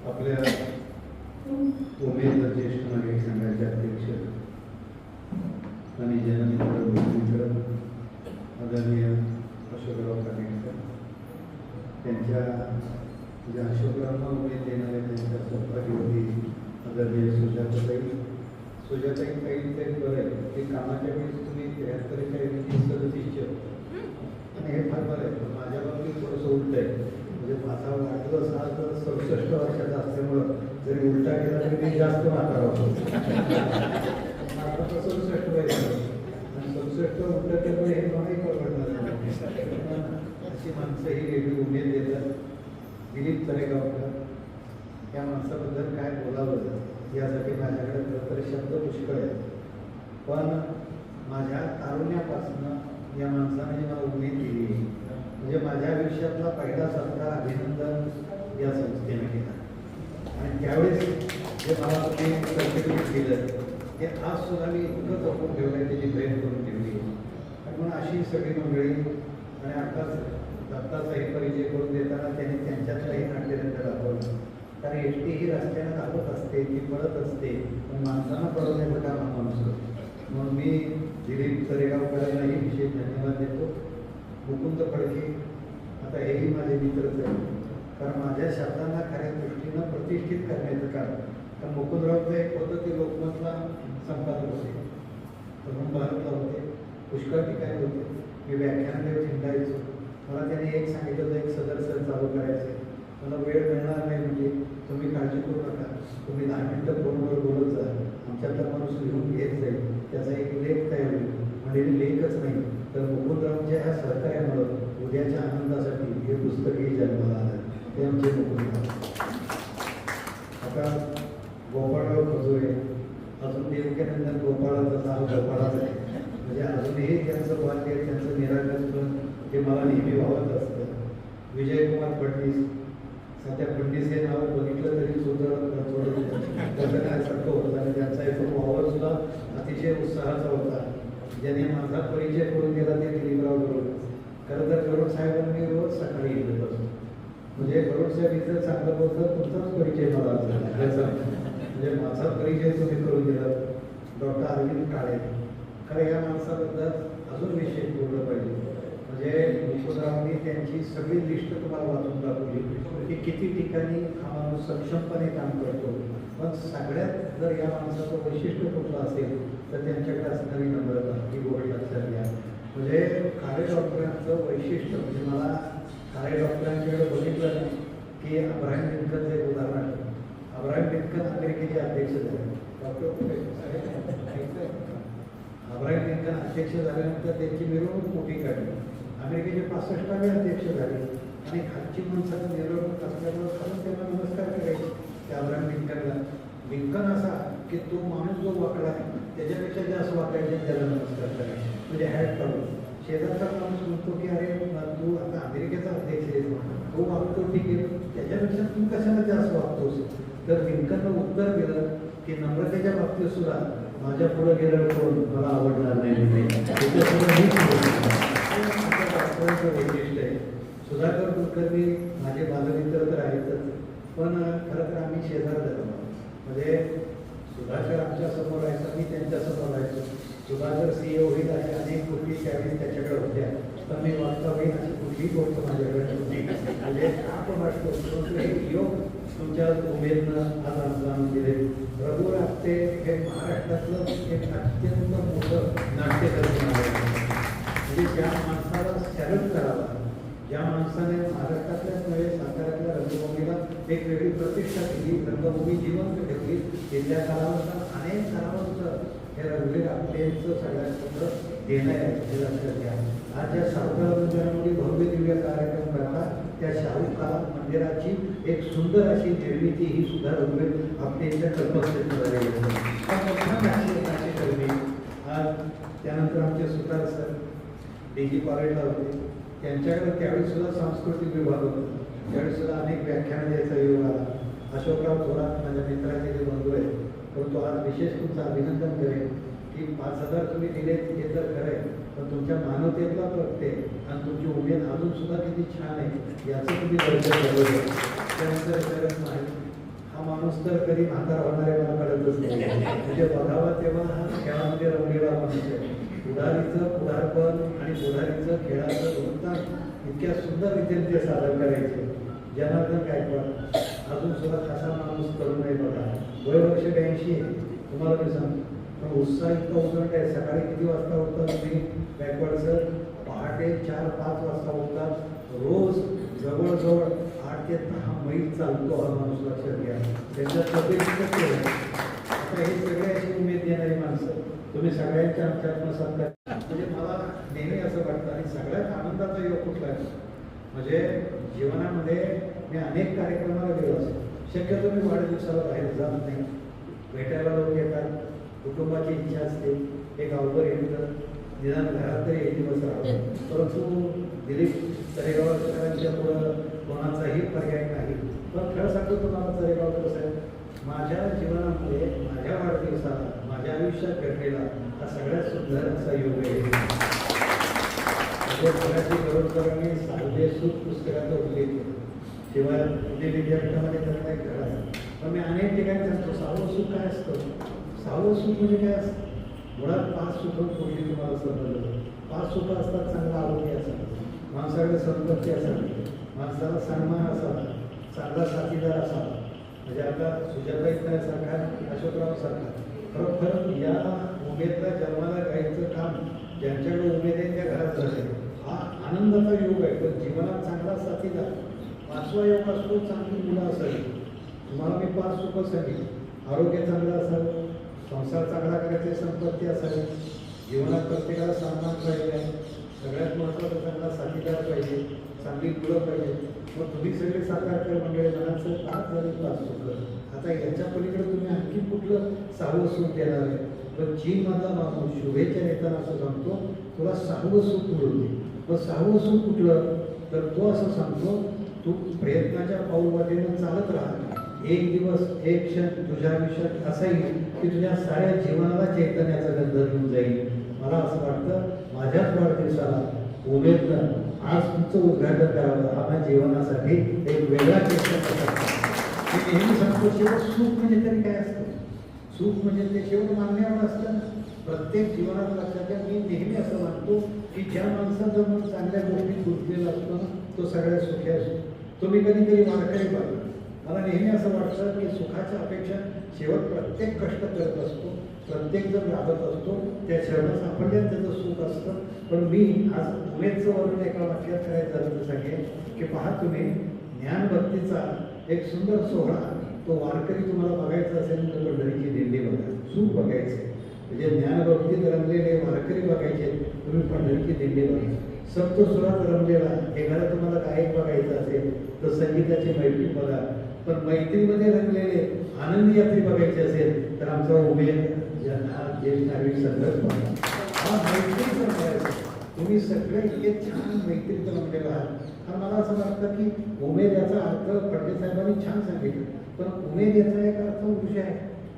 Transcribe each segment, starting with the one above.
आपल्या उमेद ज्येष्ठ नागरिक संघाचे अध्यक्ष आणि जनमित्र आदरणीय अशोकराव कानेटकर त्यांच्या जे अशोकरावांना उमेद देणारे त्यांच्या सहभागी आदरणीय सुजाताई काही बरं आहे की कामाच्या वेळेस तुम्ही 73 आणि हे फार बरं आहे. पण माझ्या बाबतीत थोडंसं उलट आहे. म्हणजे माझा वाटलं साल तर 67 वर्षाचा असल्यामुळं जरी उलटा केला तरी मी जास्त म्हातारा होतो. आता 67 वय आणि 67 उलट त्यामुळे हे नाही परवडणार. अशी माणसं ही वेगळी उमेद देतात. दिलीप तरेगावकर या माणसाबद्दल काय बोलावं यासाठी माझ्याकडे खरं तर शब्द पुष्कळ आहेत. पण माझ्या तारुण्यापासून या माणसाने जी मला उमेद दिली म्हणजे माझ्या आयुष्यातला पहिला सत्कार अभिनंदन या संस्थेने केला. आणि त्यावेळेस जे मला ते सर्टिफिकेट दिलं ते आज सुद्धा मी इतकं जपून ठेवलं आहे, त्याची भेट करून ठेवली. म्हणून अशी सगळी मंडळी आणि आताच दत्ताचाही परिचय करून देताना त्यांनी त्यांच्यातलाही नाट्यरंग दाखवलं. कारण एसटी ही रस्त्याने धावत असते, ती पळत असते, पण माणसांना पळवण्याचं काम हा माणूस करतो. म्हणून मी दिलीप तरेगावकरांनाही विशेष धन्यवाद देतो. मुकुंद फडके आता हेही माझे मित्रच आहेत. कारण माझ्या शब्दांना खऱ्या दृष्टीनं प्रतिष्ठित करण्याचं काम. कारण मुकुंदरावचं एक होतं ते लोकमतला संपादक होते, तरुण भारतला होते, पुष्कळ ठिकाणी होते. मी व्याख्यानालय हिंडायचो. मला त्याने एक सांगितलं होतं, एक सदस्य चालू करायचं. मला वेळ मिळणार नाही म्हणजे तुम्ही काळजी करू नका, तुम्ही 10 मिनिटं फोनवर बोलत जा, आमच्यातला माणूस लिहून घेत जाईल, त्याचा एक लेख तयार होईल. म्हणजे लेखच नाही तर मुकुंदरावच्या ह्या सहकार्यामुळं उद्याच्या आनंदासाठी हे पुस्तकही जन्माला आलं. ते आमचे मुकुंदराव. आता गोपाळराव खजोळे अजून देवकीनंदन गोपाळाचं नाव गोपाळाचं आहे. म्हणजे अजूनही त्यांचं वाक्य त्यांचं निराकरण हे मला नेहमी वावत असतं. विजयकुमार फडणीस सध्या फडणीस हे नाव बघितलं तरी सुद्धा करण्यासारखं होतं आणि त्यांचा एक वावर सुद्धा अतिशय उत्साहाचा होता. ज्याने माझा परिचय करून दिला ते दिलीपराव गरुड. खरं तर गरुड साहेबांनी रोज सकाळी येत असतो. म्हणजे गरुड साहेब इथं चांगलं बोलतं, तुमचाच परिचय मला झाला. म्हणजे माझा परिचय तुम्ही करून दिला. डॉक्टर अरविंद काळे खरं या माणसाबद्दल अजून विशेष बोललं पाहिजे. म्हणजे मुकुंदरावांनी त्यांची सगळी लिस्ट तुम्हाला वाचून दाखवली की किती ठिकाणी हा माणूस सक्षमपणे काम करतो. पण सगळ्यात जर या माणसाचं वैशिष्ट्य कुठलं असेल तर त्यांच्याकडे असणारी नम्रता ही गोष्ट लक्षात घ्या. म्हणजे काळे डॉक्टरांचं वैशिष्ट्य म्हणजे मला काळे डॉक्टरांच्याकडे बघितलं नाही की अब्राहिम लिंकनचं एक उदाहरण आहे. अब्राहिम लिंकन अमेरिकेचे अध्यक्ष झाले. अब्राहिम लिंकन अध्यक्ष झाल्यानंतर त्यांची मिरवणूक मोठी काढली. अमेरिकेचे 65वे अध्यक्ष झाले आणि खालची माणसाला मिरवणूक असल्यामुळे खरंच त्यांना नमस्कार करायचे त्या अब्राहिम लिंकनला. लिंकन असा की तो माणूस जो वाकडा आहे त्याच्यापेक्षा जास्त वाकायचे त्याला नमस्कार करायचे. म्हणजे हॅट काढून शेजारचा माणूस म्हणतो की अरे तू आता अमेरिकेचा अध्यक्ष आहे, तो वागतो ठीक आहे, त्याच्यापेक्षा तू कशाला जास्त वागतोस. तर लिंकननं उत्तर दिलं की नम्रतेच्या बाबतीत सुद्धा माझ्या पुढे गेलं कोण मला आवडणार नाही. वैशिष्ट्य आहे. सुधाकर कुलकर्णी माझे बालमित्र तर आहेतच, पण खरं तर आम्ही शेजार झालो. म्हणजे सुधाकर आमच्या समोर राहायचा, मी त्यांच्या समोर राहायचो. सुधाकर CEO होईल अशी अनेक गोष्टी त्यावेळी त्याच्याकडे होत्या, तर मी वाचता होईल अशी कुठलीही गोष्ट माझ्याकडे होती. म्हणजे आपण वाटतो हे योग तुमच्या उमेदनं आज आमचं दिले. रघुवर आपटे हे महाराष्ट्रातलं एक अत्यंत मोठं नाट्यकर्म आहे. म्हणजे ज्या माणसाला शरण करावा, ज्या माणसाने महाराष्ट्रातल्याच नव्हे साताऱ्यातल्या रंगभूमीला एक वेगळी प्रतिष्ठा दिली, रंगभूमी जिवंत ठेवली. गेल्या कालावधीत अनेक कलावंत हे रघुवीर आपटेंचं सगळ्यात मोठं देणं आहे हे लक्षात घ्या. आज ज्या शाहू मंदिरामध्ये भव्य दिव्य कार्यक्रम करतात त्या शाहू कला मंदिराची एक सुंदर अशी निर्मिती ही सुद्धा रघुवीर आपटेंच्या कल्पनेतून झालेली आहे. आज त्यानंतर आमचे सुतार सर DG कॉलेजला होते. त्यांच्याकडे त्यावेळी सुद्धा सांस्कृतिक विभाग होता. त्यावेळी सुद्धा अनेक व्याख्यानं द्यायचा योग आला. अशोकराव थोरात माझ्या मित्राचे जे बंधू आहेत, परंतु आज विशेष तुमचं अभिनंदन करेन की 5,000 तुम्ही दिले हे तर खरं आहे, पण तुमच्या मानवतेतला प्रत्यय आणि तुमची उमेद अजून सुद्धा किती छान आहे याचं तुम्ही दर्शन घडवलं. त्यानंतर शरद माणूस तर कधी म्हातारा होणार आहे मला कळतच नाही. म्हणजे बघावा तेव्हा हा खेळामध्ये रमलेला माणूस आहे. पुढारीचं पुढारपण आणि पुढारीचं खेळाचं योगदान इतक्या सुंदर रीतीने ते सादर करायचे. जनार्दन गायकवाड अजून सुद्धा कसा माणूस तरुण आहे बघा. वय वर्ष 82 आहे तुम्हाला मी सांगतो. पण उत्साह इतका उजळत आहे. सकाळी किती वाजता उठता तुम्ही? गायकवाड सर पहाटे 4-5 वाजता उठतात. रोज जवळजवळ 8 ते 10 मैल चालतो हा माणूस. लक्षात घ्या त्यांच्या तब्येतीचं केलं. आता हे सगळ्याची उमेद देणारी माणसं तुम्ही सगळ्यांच्या आमच्यातनं सत्कार. म्हणजे मला नेहमी असं वाटतं आणि सगळ्यात आनंदाचा योग कुठला आहे म्हणजे जीवनामध्ये मी अनेक कार्यक्रमाला गेलो असतो. शक्यतो मी वाढदिवसाला बाहेर जात नाही. भेटायला लोक येतात, कुटुंबाची इच्छा असते, एक गावभर येतं, निदान घरात तरी एक दिवस राहतो. परंतु दिलीप तरेगावकरांच्या पुढं कोणाचाही पर्याय नाही. पण खरं सांगतो तुम्हाला तरेगाव कसं आहे, माझ्या जीवनामध्ये माझ्या वाढदिवसाला माझ्या आयुष्यात घडलेला हा सगळ्यात सुंदर असा योग आहे. घराची गौरवकरांनी साधे सूत पुस्तकाचं उल्लेख केला. शिवाय पुणे विद्यापीठामध्ये त्यांना एक घर आहे. पण मी अनेक ठिकाणी सांगतो 6वं सुख काय असतं. 6वं सुख म्हणजे काय असतं. मुळात 5 सुखं पूर्वी तुम्हाला समजलं. 5 सुखं असतात. चांगलं आरोग्य असावं, माणसाकडे संपत्ती असावी, माणसाला सन्मान असावा, चांगला साथीदार असावा. म्हणजे आता सुजाताई सारखा, अशोकराव सारखा खरोखर या उमेदला जन्माला घ्यायचं काम ज्यांच्याकडे उमेद आहे त्या घरात झाले. हा आनंदाचा योग आहे. पण जीवनात चांगला साथीदार 5वा योग असतो. चांगली मुलं असावी. तुम्हाला मी 5 सुखं सांगितली. आरोग्य चांगलं असावं, संसार चांगला करायचे, संपत्ती असावी, जीवनात प्रत्येकाला सन्मान पाहिजे, सगळ्यात महत्त्वाचा चांगला साथीदार पाहिजे, चांगली मुलं पाहिजे. मग तुम्ही सगळे सातारकर मंडळी म्हणायचं 5 झाले 5 सुखं. आता याच्या पलीकडे तुम्ही आणखी कुठलं 6वं सुख देणार आहे. पण चीनमधला माणूस शुभेच्छा देताना असं सांगतो तुला 6वं सुख मिळून दे. मग 6वं सुख कुठलं तर तो असं सांगतो तू प्रयत्नाच्या पाऊलवाटेनं चालत राहा. एक दिवस एक क्षण तुझ्या आयुष्यात असा येईल की तुझ्या साऱ्या जीवनाला चैतन्याचा गंध घेऊन जाईल. मला असं वाटतं माझ्याच वाढदिवसाला उमेदनं आज तुमचं उद्घाटन करावं. हा माझ्या जीवनासाठी एक वेगळा चैतन्य. मी नेहमी सांगतो शेवट सुख म्हणजे तरी काय असतं. सुख म्हणजे ते शेवट मान्यवर असतं. प्रत्येक जीवनात लक्षात घ्या. मी नेहमी असं मानतो की ज्या माणसाचं मन चांगल्या गोष्टीत गुंतलेला असतो ना तो सगळ्यात सुखी असतो. तुम्ही कधीतरी वारकरी बघा. मला नेहमी असं वाटतं की सुखाच्या अपेक्षा शेवट प्रत्येक कष्ट करत असतो, प्रत्येक जण राबत असतो, त्या शरण सापडल्यात त्याचं सुख असतं. पण मी आज उमेदचं वर्णन एका वाक्यात करायचं झालं तर सांगेन की पहा तुम्ही ज्ञानभक्तीचा एक सुंदर सोहळा तो वारकरी तुम्हाला बघायचा असेल तर पंढरीची दिंडी बघा. सुख बघायचे म्हणजे ज्ञानभक्तीत रमलेले वारकरी बघायचे तुम्ही पंढरीची दिंडी बघा. सप्तसुरात रमलेला एखादा तुम्हाला गायक बघायचा असेल तर संगीताची मैत्री बघा. पण मैत्रीमध्ये रंगलेले आनंदी यात्री बघायचे असेल तर आमचा उमेद हा ज्येष्ठ नागरिक संदर्भ हा मैत्रीचा करायचा. तुम्ही सगळे इतके छान मैत्रीत रमलेला आहात. आणि मला असं वाटतं की उमेद याचा अर्थ फडके साहेबांनी छान सांगितलं. पण उमेद याचा एक अर्थ ऊर्जा आहे.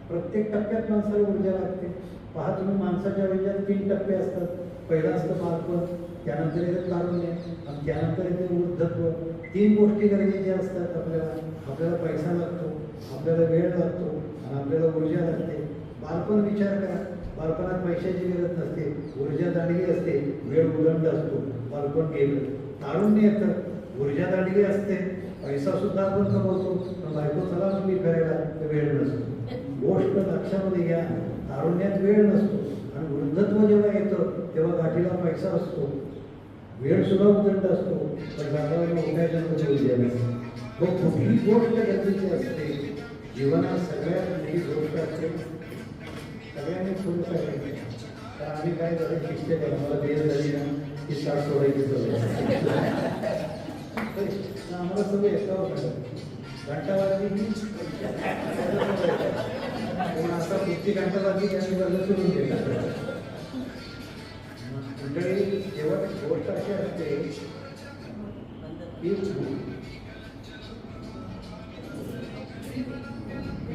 प्रत्येक टप्प्यात माणसाला ऊर्जा लागते. पहा तुम्ही माणसाच्या आयुष्यात 3 टप्पे असतात. पहिला असतं बालपण, त्यानंतर येतं तारुण्य आणि त्यानंतर येते वृद्धत्व. 3 गोष्टी गरजेच्या असतात आपल्याला. आपल्याला पैसा लागतो, आपल्याला वेळ लागतो आणि आपल्याला ऊर्जा लागते. बालपण विचार करा. बालपणात पैशाची गरज नसते, ऊर्जा दांडगी असते, वेळ उलंड असतो, बालपण गेलं. तारुण्य येतं, ऊर्जा दांडगी असते, पैसा सुद्धा आपण कमवतो, पण बायको चला मुली करायला तर वेळ नसतो. गोष्ट लक्षामध्ये घ्या. तारुण्यात वेळ नसतो आणि वृद्धत्व जेव्हा येतं तेव्हा गाठीला पैसा असतो, वेळ सुद्धा उदंड असतो, पण गाठाला उठायच्या ऊर्जा नसते. मग कुठली गोष्ट गरजेची असते जीवनात सगळ्यात मोठी गोष्ट असते. सगळ्यांनी थोडं सांगितलं तर आम्ही काय झालं शिक्षक आहे. आम्हाला बेस झाली ना की साथ सोडायची सवय. आम्हाला सगळं एकावर घंटावादी आता पुढची घंटावादी आणि वर्ग सुरू केला. मंडळी जेव्हा गोष्ट अशी असते की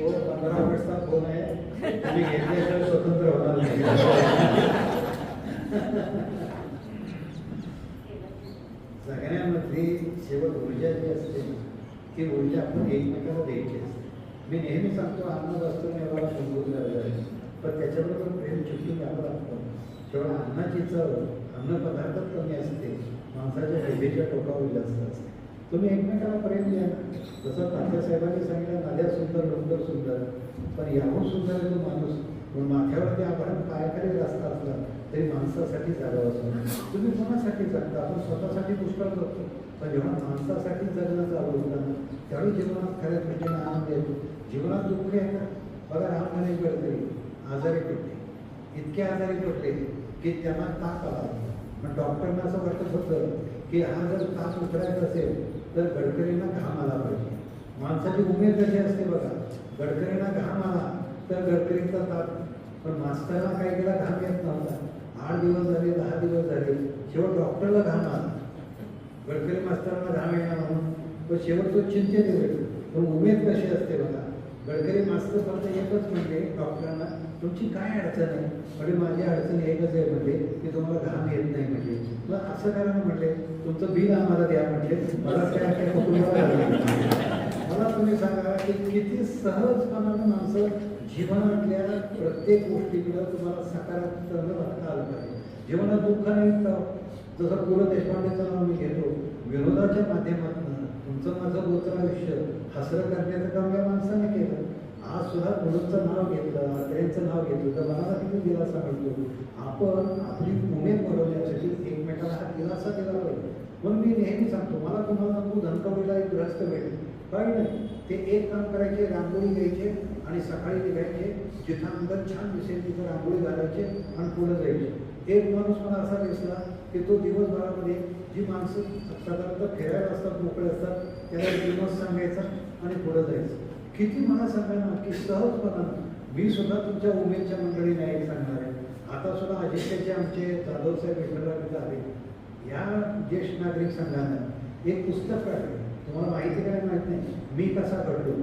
15 ऑगस्टचा फोन आहे, तुम्ही घेतल्याशिवाय स्वतंत्र होणार नाही. सगळ्यामध्ये शेवट ऊर्जा जी असते ती ऊर्जा आपण एकमेकाला द्यायची असते. मी नेहमी सांगतो अन्न वस्त्र एवढा समजून आहे, पण त्याच्याबरोबर प्रेम चिपटून घ्यावं लागतं. तेव्हा अन्नाची चव अन्नपदार्थात कमी असते, माणसाच्या जिभेच्या टोकावर जास्त असते. तुम्ही एकमेकाला प्रेम द्या ना. जसं तात्यासाहेबांनी सांगितलं, नद्या सुंदर डोंगर सुंदर, पण याहून सुंदर आहे तो माणूस. पण माथ्यावरती आभरण पायाखाली जास्त असला तरी माणसासाठी जागा असतो. तुम्ही कोणासाठी जगता? आपण स्वतःसाठी पुष्कळ करतो, पण जेव्हा माणसासाठी जगणं चालू होतं ना, त्यावेळी जीवनात खऱ्या पद्धतीने आनंद येतो. जीवनात दुःख येतं. बघा रामधारी गडकरी आजारी पडले, इतके आजारी पडले की त्यांना ताप आला. पण डॉक्टरांना असं वाटत होतं की हा जर ताप उतरायचा असेल तर गडकरींना घाम आला पाहिजे. माणसाची उमेद कशी असते बघा, गडकरींना घाम आला तर गडकरींचा ताप. पण मास्तरांना काय केला, घाम येत नव्हता. 8 दिवस झाले, 10 दिवस झाले, शेवट डॉक्टरला घाम आला. गडकरी मास्तरांना घाम येणार म्हणून तो शेवट तो चिंतेत गेलो. पण उमेद कशी असते बघा, गडकरी मास्तर फक्त एकच म्हणले डॉक्टरांना, तुमची काय अडचण आहे? म्हणजे माझी अडचण एकच आहे म्हणजे की तुम्हाला घाम येत नाही. म्हणजे मग असं करा म्हटले, तुमचं बिल आम्हाला द्या. म्हणजे मला काय मला तुम्ही सांगा की किती सहजपणानं माणसं जीवनातल्या प्रत्येक गोष्टीकडं तुम्हाला सकारात्मक वाटता आलं पाहिजे. जीवनात दुःख नाही का? जसं पु ल देशपांडेचं नाव मी घेतो, विनोदाच्या माध्यमातून तुमचं माझं गोत्र आयुष्य हसरं करण्याचं काम या माणसाने केलं. आज सुद्धा पुढचं नाव घेतलं, अत्रेंचं नाव घेतलं तर मला किती दिलासा मिळतो. आपण आपली उमेद बनवण्यासाठी एकमेकाला हा दिलासा दिला पाहिजे. म्हणून मी नेहमी सांगतो, मला तुम्हाला तू धनकवडीला एक ग्रस्त भेटेल, काही नाही, ते एक काम करायचे, रांगोळी घ्यायचे आणि सकाळी निघायचे, जिथं अंगण छान दिसेल तिथं रांगोळी घालायचे आणि पुढे जायचे. एक माणूस मला असा दिसला की तो दिवसभरामध्ये जी माणसं साधारणतः फिरायला असतात, मोकळे असतात, त्याला दिवस सांगायचा आणि पुढे जायचं. किती मला सांगा ना की सहजपणानं. मी सुद्धा तुमच्या उमेदच्या मंडळीने एक सांगणार आहे. आता सुद्धा अजिंक्यचे आमचे जाधव साहेब विठ्ठलराव आहे, या ज्येष्ठ नागरिक संघानं एक पुस्तक आहे, तुम्हाला माहिती काय माहीत नाही, मी कसा घडलो.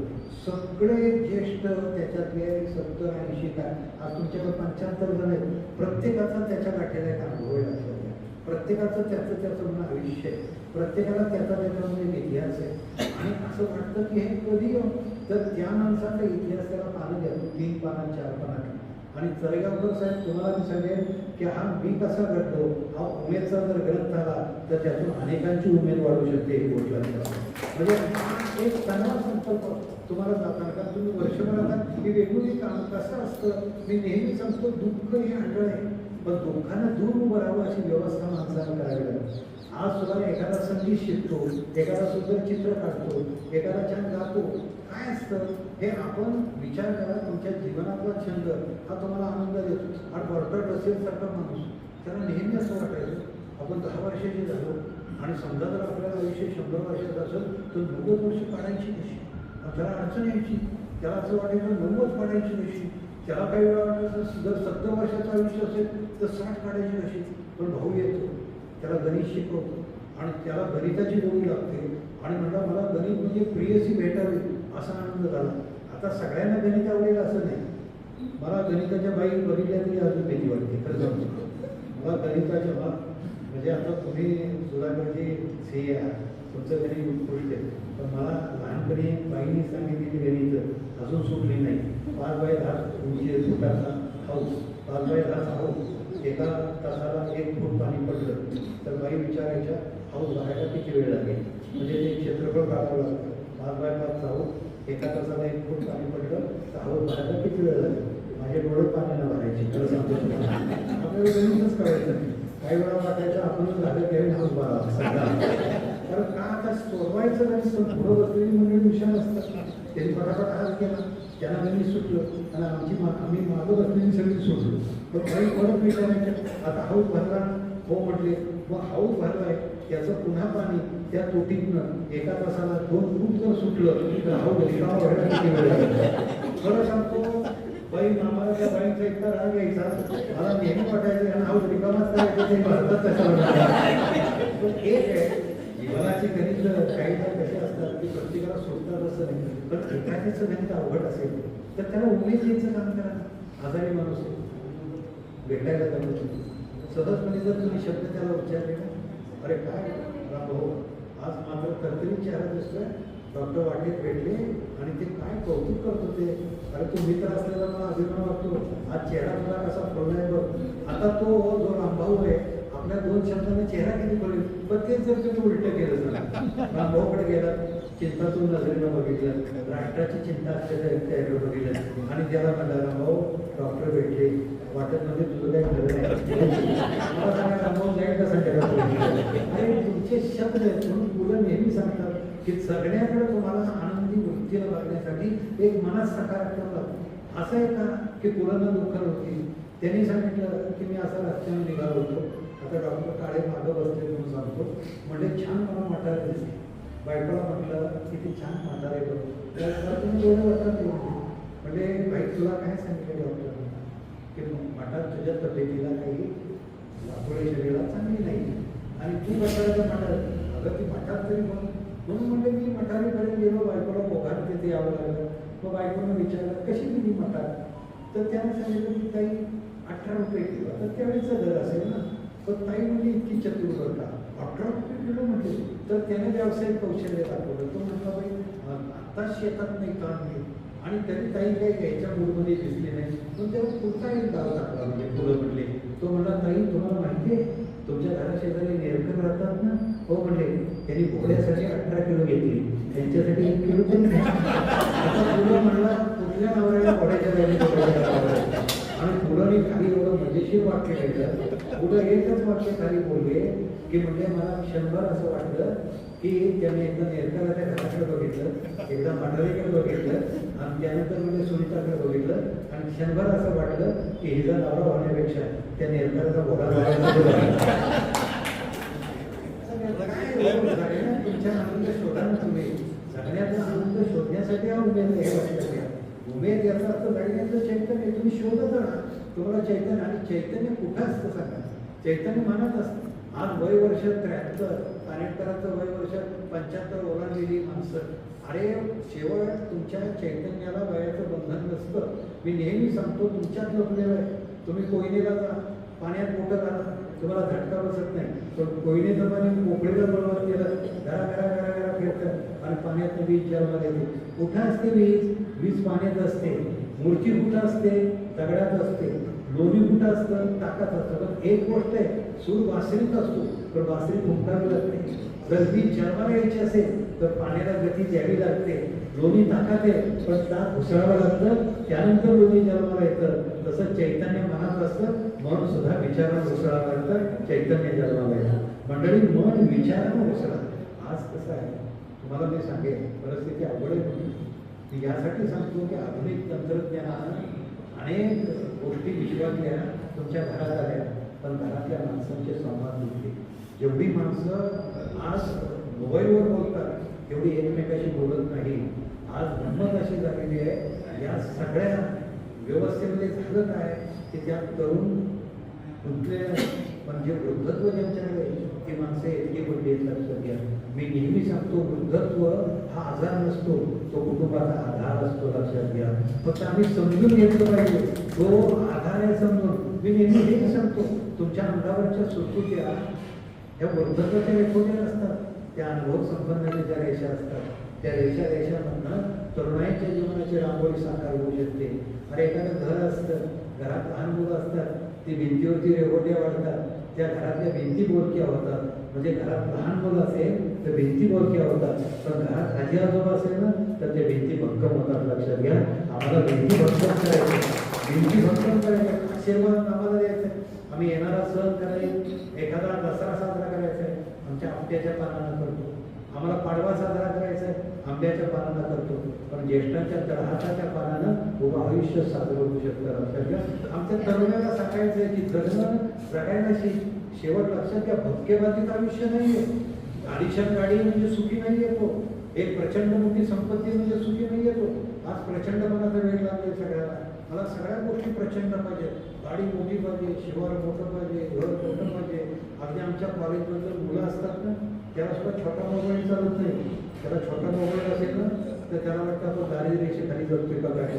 सगळे ज्येष्ठ त्याच्यातले 70-80 काय, आज तुमच्याकडे 75 जण आहेत, प्रत्येकाचा त्याच्या गाठीला एक अनुभव आहे. प्रत्येकाचं त्याचं म्हणून आयुष्य आहे, प्रत्येकाला त्याचा म्हणजे इतिहास आहे. आणि असं वाटतं की हे कधी तर त्या माणसाचा इतिहास त्याला पानं द्या, 3 पानात 4 पानात. आणि चरेगावकर साहेब तुम्हाला मी सांगेन की हा मी कसा घडतो, हा उमेदचा जर ग्रंथ आला तर त्यातून अनेकांची उमेद वाढू शकते. ही गोष्ट म्हणजे हा एक चांगला संकल्प तुम्हाला जाताना, कारण तुम्ही वर्षभरात ही वेगवेगळी कामं कसं असतं. मी नेहमी सांगतो, दुःख हे अडळ आहे, पण दुःखानं दूर उभं राहावं अशी व्यवस्था माणसाला करावी लागते. आज सुद्धा एखादा संगीत शिकतो, एखादा सुंदर चित्र काढतो, एखादा छान गातो, काय असतं हे आपण विचार करा. तुमच्या जीवनातला छंद हा तुम्हाला आनंद देतो. आणि बर्टर्ड रसेलसारखा माणूस, त्याला नेहमी असं वाटायचं आपण 10 वर्षाचे झालो आणि समजा जर आपल्याला आयुष्य 100 वर्षाचं असेल तर 90 वर्ष काढायची कशी. त्याला अडचण यायची, त्याला असं वाटायचं 90 काढायची कशी. त्याला काही वेळा वाटायचं जर 70 वर्षाचं आयुष्य असेल तर 60 काढायची कशी. पण भाऊ येतो, त्याला गणित शिकवतो आणि त्याला गणिताची गोडी लागते आणि म्हणला मला गणित म्हणजे प्रियसी भेटावी, असा आनंद झाला. आता सगळ्यांना गणित आवडेल असं नाही. मला गणिताच्या बाई बघितल्या तरी अजून भीती वाटते खरं सांगतो. मला गणिताच्या म्हणजे आता तुम्ही सुधाकरची सी आहात, तुमचं गणित उत्कृष्ट आहे, पण मला लहानपणी बाईंनी सांगितलेली गणित अजून सुटली नाही. 5/10 उंची फुटाचा हाऊस, 5/10 हाऊस, एका तासाला 1 फूट पाणी पडलं तर बाई विचारायच्या हाऊस भरायला किती वेळ लागेल. म्हणजे ते क्षेत्रफळ काढावं लागतं. 5/5 हाऊस, एका तासाला 1 फूट पाणी पडलं तर हाऊस भरायला किती वेळ लागेल. माझे डोळे पाण्याला भरायचे खरं सांगतो. आपल्याला गणितच कळायचं नाही. काही वेळा वाटायचं आपणच झालं घ्यावी हाऊस भरावा सगळा. कारण का आता सोडवायचं नाही, पुढं बसलेली मंडळी हुशार असतात, त्यांनी फटाफट हात केला, त्यांना गणित सुटलं आणि आम्ही मागं बसलेली सगळी सोडलो. पण काही परत विचारायचं आता हाऊस भरला, हो म्हटले, मग हाऊस भरलाय त्याचं पुन्हा पाणी त्या तोटीतनं एका तासाला 2 फूट जर सुटलं तर हाऊस रिकामा व्हायला किती वेळ लागला. खरं सांगतो बाई, आम्हाला त्या बाईचा इतका राग यायचा, मला नेहमी वाटायचं आणि हाऊस रिकामाच करायचं, ते भरतात तसं. पण एक आहे, जीवनाची गणित काही कसे असतात की प्रत्येकाला सोडतात असं नाही. पण एखाद्याचं गणित अवघड असेल तर त्याला उमेद द्यायचं काम करा. आजारी माणूस भेटायला जमत नाही, सहजपणे जर तुम्ही शब्द त्याला उच्चारले ना, अरे काय भाऊ आज मात्र तरतरी चेहरा दिसतोय, डॉक्टर वाटेत भेटले आणि ते काय कौतुक करत होते. अरे तू मित्र असलेला मला अभिमान वाटतो, आज चेहरा तुला कसा फुललाय बघ. आता तो जो रामभाऊ आहे आपल्या 2 शब्दाने चेहरा किती फुलेल, पण तेच जर तुम्ही उलट केलं तर रामभाऊकडे गेला, चिंतातून नजरेनं बघितलं, राष्ट्राची चिंता असलेल्या त्याकडे बघितलं आणि त्याला म्हणला रामभाऊ डॉक्टर भेटले, वाटत म्हणजे तुझं काही खरं नाही. मला सांगा रामभाऊ जाईल का संध्याकाळ. आणि तुमचे शब्द आहेत म्हणून मुलं नेहमी सांगतात की सगळ्याकडे तुम्हाला आनंदी वृत्तीला लागण्यासाठी एक मनात सकारात्मक लागतो. असं आहे का की मुलांना दुःख होती. त्यांनी सांगितलं की मी असा रस्त्याने निघालो होतो, आता डॉक्टर काळे मागं बसले म्हणून सांगतो, म्हणजे छान मला म्हातारे दिसले. बायकोला म्हटलं किती छान म्हातारे बघ, तुम्ही एवढं वाटत म्हणजे भाई तुला काय सांगितलं डॉक्टरने की म्हातार तुझ्या तब्येतीला काही लाभोळी शरीराला चांगली नाही आणि तू म्हाताऱ्याचं म्हातार, अगं ती म्हातार तरी म्हणून म्हणजे मी म्हातारीपर्यंत गेलो, बायकोला पोघार तिथे यावं लागलं. मग बायकोनं विचारलं कशी दिली म्हातार, तर त्याने सांगितलं की ताई 18 रुपये किलो. तर त्यावेळेचा दर असेल ना, पण ताई म्हणजे इतकी चतुर बरं का, 18 रुपये किलो म्हटले. तर त्याने व्यावसायिक कौशल्य दाखवलं. तो म्हटला बाई आत्ताच शेतात नाही काम नाही आणि तरी ताई काही घ्यायच्या मूडमध्ये दिसली नाही. पण तेव्हा पुढचा एक गाव दाखला म्हणजे फुलं म्हटले. तो म्हणला ताई तुम्हाला माहिती आहे तुमच्या घराशेजारी नेरकर राहतात ना, हो म्हणले त्यांनी घोड्यासाठी 18 किलो घेतली, त्यांच्यासाठी 1 किलो तरी नाही. आता फुलं म्हणला कुठल्या नवऱ्याला घोड्याच्या जागी आणि फुलांनी खाली एवढं मजेशीर वाक्य केलं. पुढं एकच वाक्य खाली बोलले की म्हणजे मला क्षणभर असं वाटलं की त्याने एकदा नेरकराच्या घराकडे बघितलं, एकदा म्हातारीकडे बघितलं आणि त्यानंतर म्हणजे सुनीताकडे बघितलं आणि क्षणभर असं वाटलं की हिचा नवरा होण्यापेक्षा त्या नेरकराचा घोडा तुमच्या आनंद शोधा ना तुम्ही. सगळ्याचा आनंद शोधण्यासाठी हा उमेद हे लक्षात घ्या. उमेद याचा अर्थ जाण्याचं चैतन्य तुम्ही शोधत राहा. तुम्हाला चैतन्य आणि चैतन्य कुठं असतं सांगा. चैतन्य मनात असतं. आज वय वर्ष 73, कानेटकरांचं वय वर्ष 75 ओलांडलेली माणसं. अरे शेवट तुमच्या चैतन्याला वयाचं बंधन नसतं. मी नेहमी सांगतो तुमच्यात लपलेलं आहे. तुम्ही कोयनेला जा, पाण्यात मोठं घाला, तुम्हाला झटका बसत नाही. पण कोयनेचं पाणी पोकळीला बरोबर केलं, घरा घरा घरा घरा फिरतं आणि पाण्यात वीज जन्माला येते. कुठं असते वीज? वीज पाण्यात असते. मूर्ती कुठं असते? दगडात असते. लोणी कुठं असतं? टाकात असतं. पण एक गोष्ट आहे, सूर बासरीत असतो पण बासरी घुमकावी लागते. जर वीज जन्माला यायची असेल तर पाण्याला गती द्यावी लागते. लोणी ताकात आहे पण ताक घुसळावं लागतं, त्यानंतर लोणी जन्माला येतं. तसं चैतन्य मनात असतं, मन सुद्धा विचारानं घुसळावं लागतं, चैतन्य जन्माला येतं. मंडळी मन विचारानं घुसळा. आज कसं आहे तुम्हाला मी सांगेन, परिस्थिती अवघड आहे म्हणून मी यासाठी सांगतो की आधुनिक तंत्रज्ञानानं अनेक गोष्टी विश्वातल्या तुमच्या घरात आल्या, पण घरातल्या माणसांचे संवाद तुटले. जेवढी माणसं आज मोबाईलवर बोलतात तेवढी एकमेकाशी बोलत नाही. आज गंमत अशी झालेली आहे, या सगळ्या व्यवस्थेमध्ये झालं काय की त्या तरुण तुटले, पण जे वृद्धत्व ज्यांच्याकडे ती माणसं इतकी पडली आहेत लक्षात घ्या. मी नेहमी सांगतो वृद्धत्व हा आजार नसतो, तो कुटुंबाचा आधार असतो, लक्षात घ्या. फक्त आम्ही समजून घेतलं पाहिजे तो आधार आहे समजून. मी नेहमी हे सांगतो तुमच्या अंगावरच्या सुटसुट्या ह्या वृद्धत्वाच्या रेखोट्या असतात, त्या अनुभव संपन्नतेच्या रेषा असतात. त्या रेषामधनं तरुणाईच्या जीवनाची रांगोळी साकार होऊ शकते. अरे एखादं घर असतं, घरात लहान मुलं असतात, ती भिंतीवरती रेघोट्या वाढतात, त्या घरातल्या भिंती बोलक्या होतात. म्हणजे घरात लहान मुलं असेल तर भिंती बोलक्या होतात, पण घरात आजी आजोबा असेल ना तर त्या भिंती भक्कम होतात. लक्षात घ्या, आम्हाला भिंती भक्कम करायचं, भिंती भक्कम करायचं, आशीर्वाद आम्हाला द्यायचं. आम्ही येणारा सण करायचा, एखादा दसरा साजरा करायचा आहे, आमच्या आंब्याच्या पानानं करतो. आम्हाला पाडवा साजरा करायचा आहे, आंब्याच्या पानानं करतो. पण ज्येष्ठांच्या तळहाताच्या पानानं उभं आयुष्य साजरं होऊ शकतं. लक्षात घ्या, आमच्या तरुणाला सांगायचं आहे की जगणं जगायला शेवट लक्षात घ्या, भक्केबाजीत आयुष्य नाही आहे. आलिशान गाडी म्हणजे सुखी नाही येतो, एक प्रचंड मोठी संपत्ती म्हणजे सुखी नाही येतो. आज प्रचंड मनाचा वेळ लागले सगळ्याला. मला सगळ्या गोष्टी प्रचंड पाहिजे, गाडी मोठी पाहिजे, शिवार मोठं पाहिजे, घर मोठं पाहिजे. अगदी आमच्या कॉलेजमध्ये मुलं असतात ना, त्याला सुद्धा छोटा मोबाईल चालत नाही. त्याला छोटा मोबाईल असेल ना तर त्याला वाटतं आपण दारिद्र्यरेषेखाली जगतोय का काय,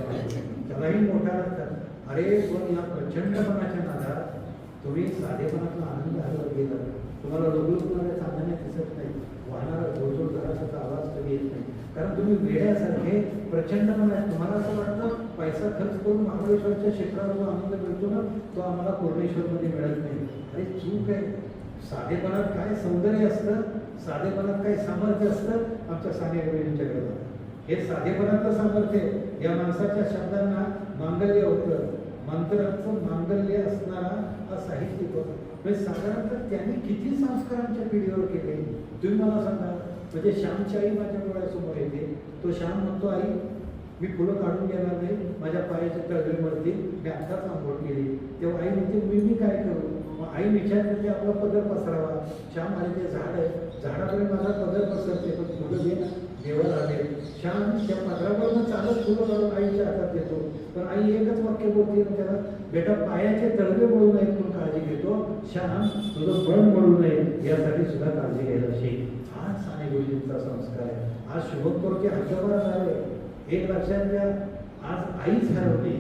त्यालाही मोठा लागतात. अरे पण या प्रचंडपणाच्या नादात तुम्ही साधेपणातला आनंद हरवत गेला. तुम्हाला लुगलुगणाऱ्या चांदण्या दिसत नाही, वाहणारा जोरजोर जरासाचा आवाज कधी येत नाही. कारण तुम्ही वेड्यासारखे प्रचंडपणे आहे. तुम्हाला असं वाटतं पैसा खर्च करून महाबळेश्वरच्या क्षेत्रावर जो आनंद मिळतो ना तो आम्हाला पूर्णेश्वरमध्ये मिळत नाही. अरे चूक आहे. साधेपणात काय सौंदर्य असतं, साधेपणात काय सामर्थ्य असतं आमच्या साने गुरुजींच्याकडे. हे साधेपणाचं सामर्थ्य या माणसाच्या शब्दांना मांगल्य होतं. मंत्राचं मांगल्य असणारा हा साहित्यिक होता. म्हणजे साधारणतः त्यांनी किती संस्कारांच्या पिढीवर केले तुम्ही मला सांगा. म्हणजे श्यामची आई माझ्या डोळ्यासमोर येते. तो श्याम म्हणतो आई मी फुलं काढून घेणार नाही, माझ्या पायाच्या तळगडीवरती मी आत्ताच आंघोळ केली. तेव्हा आई म्हणते मी काय करू. मग आई विचार करते आपला पदर पसरावा. श्याम आले ते झाड आहे, झाडापर्यंत माझा पदर पसरते पण फुलं घे ना देवाला आले. श्याम त्या पदरावरनं चालत फुलं काढून आईच्या हातात देतो. पण आई एकच वाक्य बोलते त्याला बेटा पायाचे तळवे मळू नयेत म्हणून काळजी घेतो. श्याम तुझं बळ मळू नये यासाठी सुद्धा काळजी घ्यायला शिक. हा साने गुरुजींचा संस्कार आहे. आज शुभंकरचे हजारो झाले. एक लक्षात घ्या आज आईच हरवली.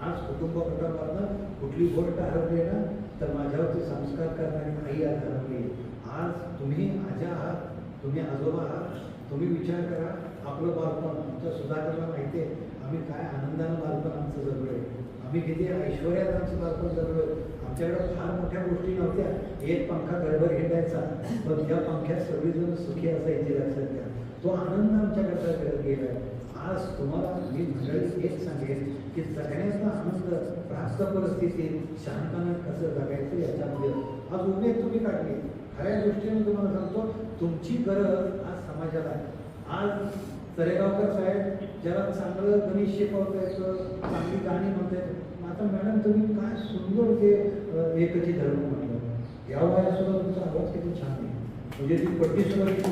आज कुटुंबाकडनं कुठली गोष्ट हरवली ना तर माझ्यावरती संस्कार करणारी आई आज हरवली. आज तुम्ही आजा आहात, तुम्ही आजोबा आहात. तुम्ही विचार करा आपलं बालपण. आमच्या सुधाकरला माहिती आहे आम्ही काय आनंदानं बालपण आमचं जगलोय. आम्ही किती ऐश्वर्यात आमचं बालपण जगलोय. आमच्याकडे फार मोठ्या गोष्टी नव्हत्या. एक पंखा घरभर हिंडायचा पण त्या पंख्यात सगळीजण सुखी असायची. लक्षात घ्या तो आनंद आमच्याकडचा घडत गेला. आज तुम्हाला मी मंडळी एक सांगेन की जगण्याचा आनंद प्राप्त परिस्थितीत शांतपणे कसं जगायचं याच्यामध्ये आज उमेद तुम्ही काढली. खऱ्या दृष्टीने तुम्हाला सांगतो तुमची गरज आज समाजाला आहे. आज तरेगावकर साहेब ज्याला चांगलं गणित शिकवता येतं, चांगली गाणी म्हणता येतं. आता मॅडम तुम्ही काय सुंदर ते एकची धर्म म्हटलं या वयासुद्धा तुमचा आवाज किती छान आहे. म्हणजे ती पट्टीसुद्धा किती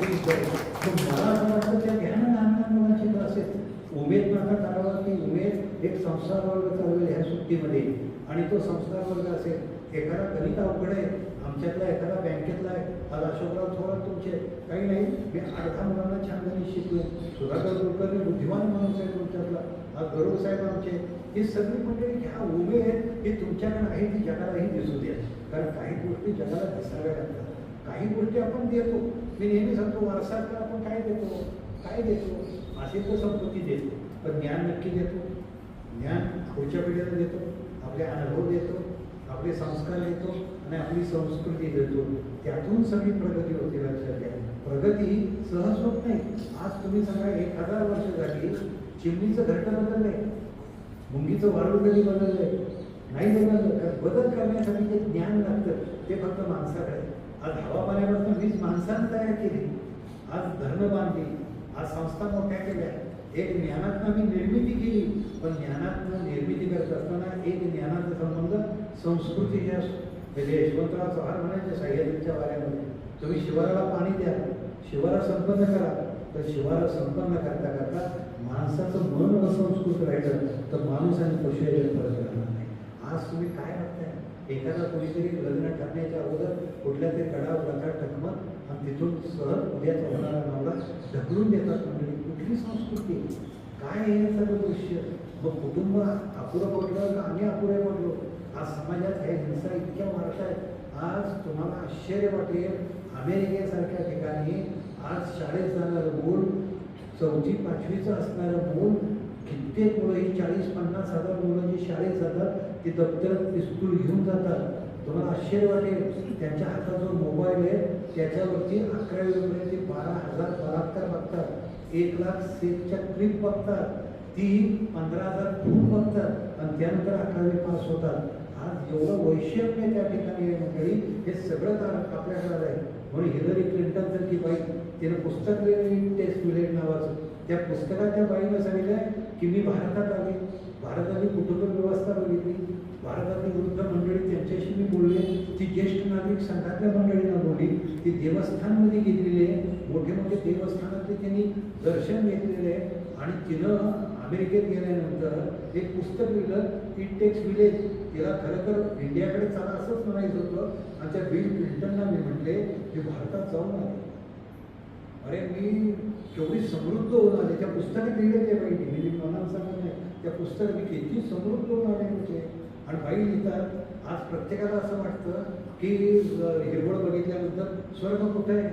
मला असं वाटतं त्या ज्ञान लहान मुलांची असेल उमेद नाका करावा की उमेद एक संस्कार वर्ग चालवेल ह्या सुट्टीमध्ये आणि तो संस्कार वर्ग असेल. एखादा गणित अवघड आहे आमच्यातला एखादा बँकेतला आहे. आज अशोकराव थोरात तुमचे काही नाही मी 8-10 मुलांना छान गणित शिकलो. सुधाकर कुलकर्णी बुद्धिमान माणूस आहे तुमच्यातला. आज गरुड साहेब आमचे. ही सगळी मंडळी घ्या उमेद ही तुमच्याकडे आहे ती जगालाही दिसू द्या. कारण काही गोष्टी जगाला दिसाव्या लागतात. काही गोष्टी आपण देतो. मी नेहमी सांगतो वारसाकडे आपण काय देतो काय देतो असे तर संपत्ती देतो पण ज्ञान नक्की देतो. ज्ञान पुढच्या पिढीला देतो, आपले अनुभव देतो, आपले संस्कार देतो आणि आपली संस्कृती देतो. त्यातून सगळी प्रगती होते. लक्षात घ्या प्रगती सहज होत नाही. आज तुम्ही सांगा 1000 वर्ष झाली चिमणीचं घरटं बदललंय, मुंगीचं वाळू कधी बदललंय नाही बदललं. कारण बदल करण्यासाठी जे ज्ञान लागतं ते फक्त माणसाकडे. आज हवामानापासून वीज माणसानं तयार केली. आज धरणं बांधली, आज संस्था मोठ्या केल्या. एक ज्ञानातनं आम्ही निर्मिती केली पण ज्ञानातनं निर्मिती करत असताना एक ज्ञानाचा संबंध संस्कृती जे असतो. म्हणजे यशवंतराव चव्हाण म्हणायचे सह्याद्रीच्या वाऱ्यामध्ये तुम्ही शिवाराला पाणी द्या, शिवारा संपन्न करा. तर शिवारा संपन्न करता करता माणसाचं मन असंस्कृत राहिलं तर माणूस आणि पशु याच्यात फरक राहणार नाही. आज तुम्ही काय बघताय एखादा कोणीतरी लग्न ठरण्याच्या अगोदर कुठल्या तरी गडावर लका टकमत आणि तिथून सहज उद्याचा होणारा नवरा ढकलून देतात. म्हणजे कुठली संस्कृती काय आहे हे सगळं दृश्य. मग कुटुंब अपुरं पडलं का आम्ही अपुरे पडलो. आज समाजात ह्या हिंसा इतक्या वाढत आहेत. आज तुम्हाला आश्चर्य वाटेल अमेरिकेसारख्या ठिकाणी आज शाळेत जाणारं मूल 4वी-5वीचं असणारं मूल कित्येक मुलं ही 40-50 हजार मुलं जी शाळेत जातात ती दप्तर पिस्तूल घेऊन जातात. तुम्हाला आश्चर्य वाटेल त्यांच्या हातात जो मोबाईल आहे त्याच्यावरती 11वी ते 12,000 बलात्कार बघतात, 1,00,000 सेफच्या क्लिप बघतात, ती 15,000 खून बघतात आणि त्यानंतर 11वी पास होतात. आज एवढं वैषम्य त्या ठिकाणी मंडळी हे सगळं आपल्याकडे आहे. म्हणून हिलरी क्लिंटन तर ती बाई तिनं पुस्तक लिहिलं टेस्ट विलेट नावाचं. त्या पुस्तकात त्या बाईनं सांगितलं की मी भारतात आले, भारताची कुटुंब व्यवस्था बघितली, भारतातली वृद्ध मंडळी त्यांच्याशी मी बोलले, ती ज्येष्ठ नागरिक संघातल्या मंडळींना बोलली, ती देवस्थानमध्ये गेलेली आहे, मोठे मोठे देवस्थानातले त्यांनी दर्शन घेतलेले आहे. आणि तिनं अमेरिकेत गेल्यानंतर एक पुस्तक लिहिलं इट टेक्स विलेज. तिला खरं तर इंडियाकडे चला असंच म्हणायचं होतं. आणि त्या बिल क्लिंटनला मी म्हटले की भारतात जाऊन आले. अरे मी केवढी समृद्ध होऊन आले. त्या पुस्तकात लिहिलं ते बाई मी मनाला सांगत नाही त्या पुस्तकात मी किती समृद्ध होऊन आले होते. आणि बाई लिहितात आज प्रत्येकाला असं वाटतं की हिरवळ बघितल्यानंतर स्वर्ग कुठे आहे,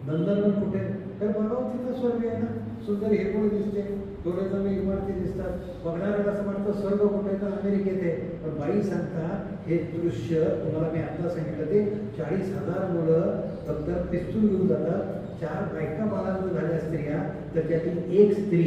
नंदनवन कुठे आहे. तर बघावं तिथं स्वर्ग आहे ना, सुंदर हेकोळ दिसते, डोळ्याजवळ इमारती दिसतात, बघणाऱ्याला असं वाटतं स्वर्ग कुठे तर अमेरिकेत आहे. पण बाई सांगतात हे दृश्य तुम्हाला मी आता सांगितलं ते 40,000 मुलं फक्त पिस्तूल घेऊन जातात, 4 बायका बाळांवर झाल्या स्त्रिया, तर त्यातील एक स्त्री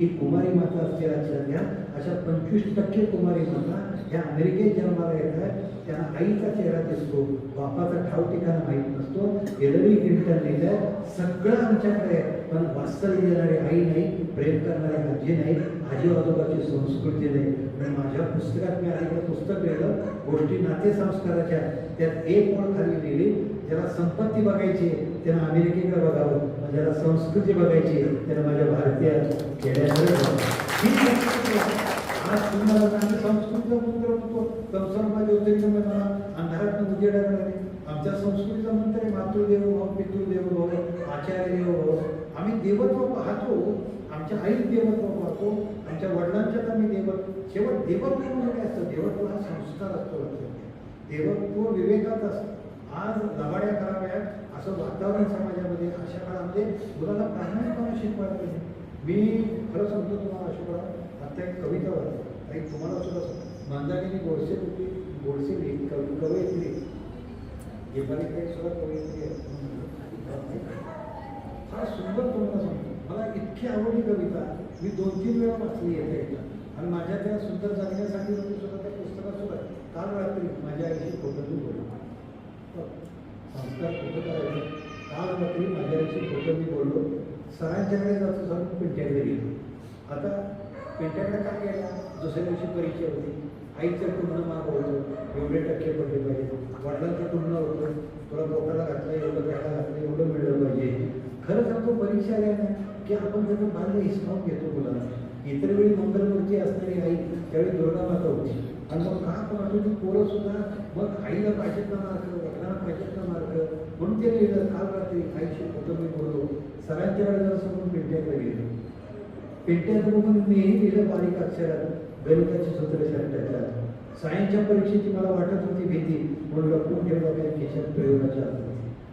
ही कुमारी माता असते. लक्षात घ्या, अशा 25% कुमारी माता ह्या अमेरिकेत जन्माला येतात. त्यांना आईचा चेहरा दिसतो, बापाचा ठाव ठिकाणा माहीत नसतो. हिलरी क्लिंटन लिहिलंय सगळं आमच्याकडे आहे, पण वात्सल्य देणारी आई नाही, प्रेम करणारी आजी नाही, आजी आजोबाची संस्कृती नाही. आणि माझ्या पुस्तकात मी आधी पुस्तक लिहिलं गोष्टी नातेसंस्काराच्या, त्यात एक ओळ खाली लिहिली, ज्याला संपत्ती बघायची त्यानं अमेरिकेकडे बघावं, ज्याला संस्कृती बघायची त्यानं माझ्या भारतीय खेड्याकडे बघावं. आज तुम्हाला आम्ही संस्कृतीचा मंत्र म्हणतो, संसर्ग ज्योतिर्गमय मला अंधारात उजेडाला नाही. आमच्या संस्कृतीचा मंत्र आहे मातृदेवो भव, पितृदेवो भव, आचार्य देवो भव. आम्ही देवत्व पाहतो, आमच्या आईत देवत्व पाहतो, आमच्या वडिलांच्यात आम्ही शेवट देवत्व म्हणजे काय असतं? देवत्व हा संस्कार असतो. देवत्व विवेकात असतं. आज लबाड्या कराव्यात असं वातावरण समाजामध्ये, अशा काळामध्ये मुलांना प्रामाणिकपणे शिकवायला पाहिजे. मी खरं सांगतो तुम्हाला अशोकराव, आता एक कविता वाचली, एक तुम्हाला सुद्धा मंदाकिनी गोडसे कवयित्री, हे काही सुद्धा कवयित्री आहे. फार सुंदर तुम्हाला सांगतो, मला इतकी आवडली कविता, मी 2-3 वेळा वाचली येते एकदा. आणि माझ्या त्या सुंदर जगण्यासाठी सुद्धा त्या पुस्तकात सुद्धा काल रात्री माझ्या आईशी फोटोनी बोललो. संस्कार कुठं करायचं, काल रात्री माझ्या आईशी फोटोनी बोललो. सरांच्याकडे जातो जाऊन पेंट्याकडे गेलो. आता पेंट्याकडे काय केला, दुसऱ्या दिवशी परीक्षा होती, आईचं टुणं मागवलं, एवढे टक्के पडले पाहिजे, वडिलांचं टुणं होतं, थोडा पोटाला घातलं, एवढं प्यायला घातलं, एवढं मिळलं पाहिजे. खरं सांगतो परीक्षा आल्या ना की आपण त्याचं बाल्य हिसकावून घेतो मुलांना. इतर वेळी मंगलमूर्ती असणारी आई त्यावेळी दुर्गा माता होती. आणि मग का कोणाची ती पोरं सुद्धा मग आईला पाहिजेत ना मार्क, वडिलांना पाहिजेत ना मार्क, म्हणून ते लिहिलं. काल रात्री आईशी फोटो मी बोललो, सरांच्या वेळेला समोर पेंट्याकडे गेलो. पेंट्याचं बघून मी लिहिलं बारीक अक्षरात गणिताची सूत्र शर्टाच्या. सायन्सच्या परीक्षेची मला वाटत होती भीती, म्हणून लपवून ठेवलं आपल्या खिशात प्रयोगाच्या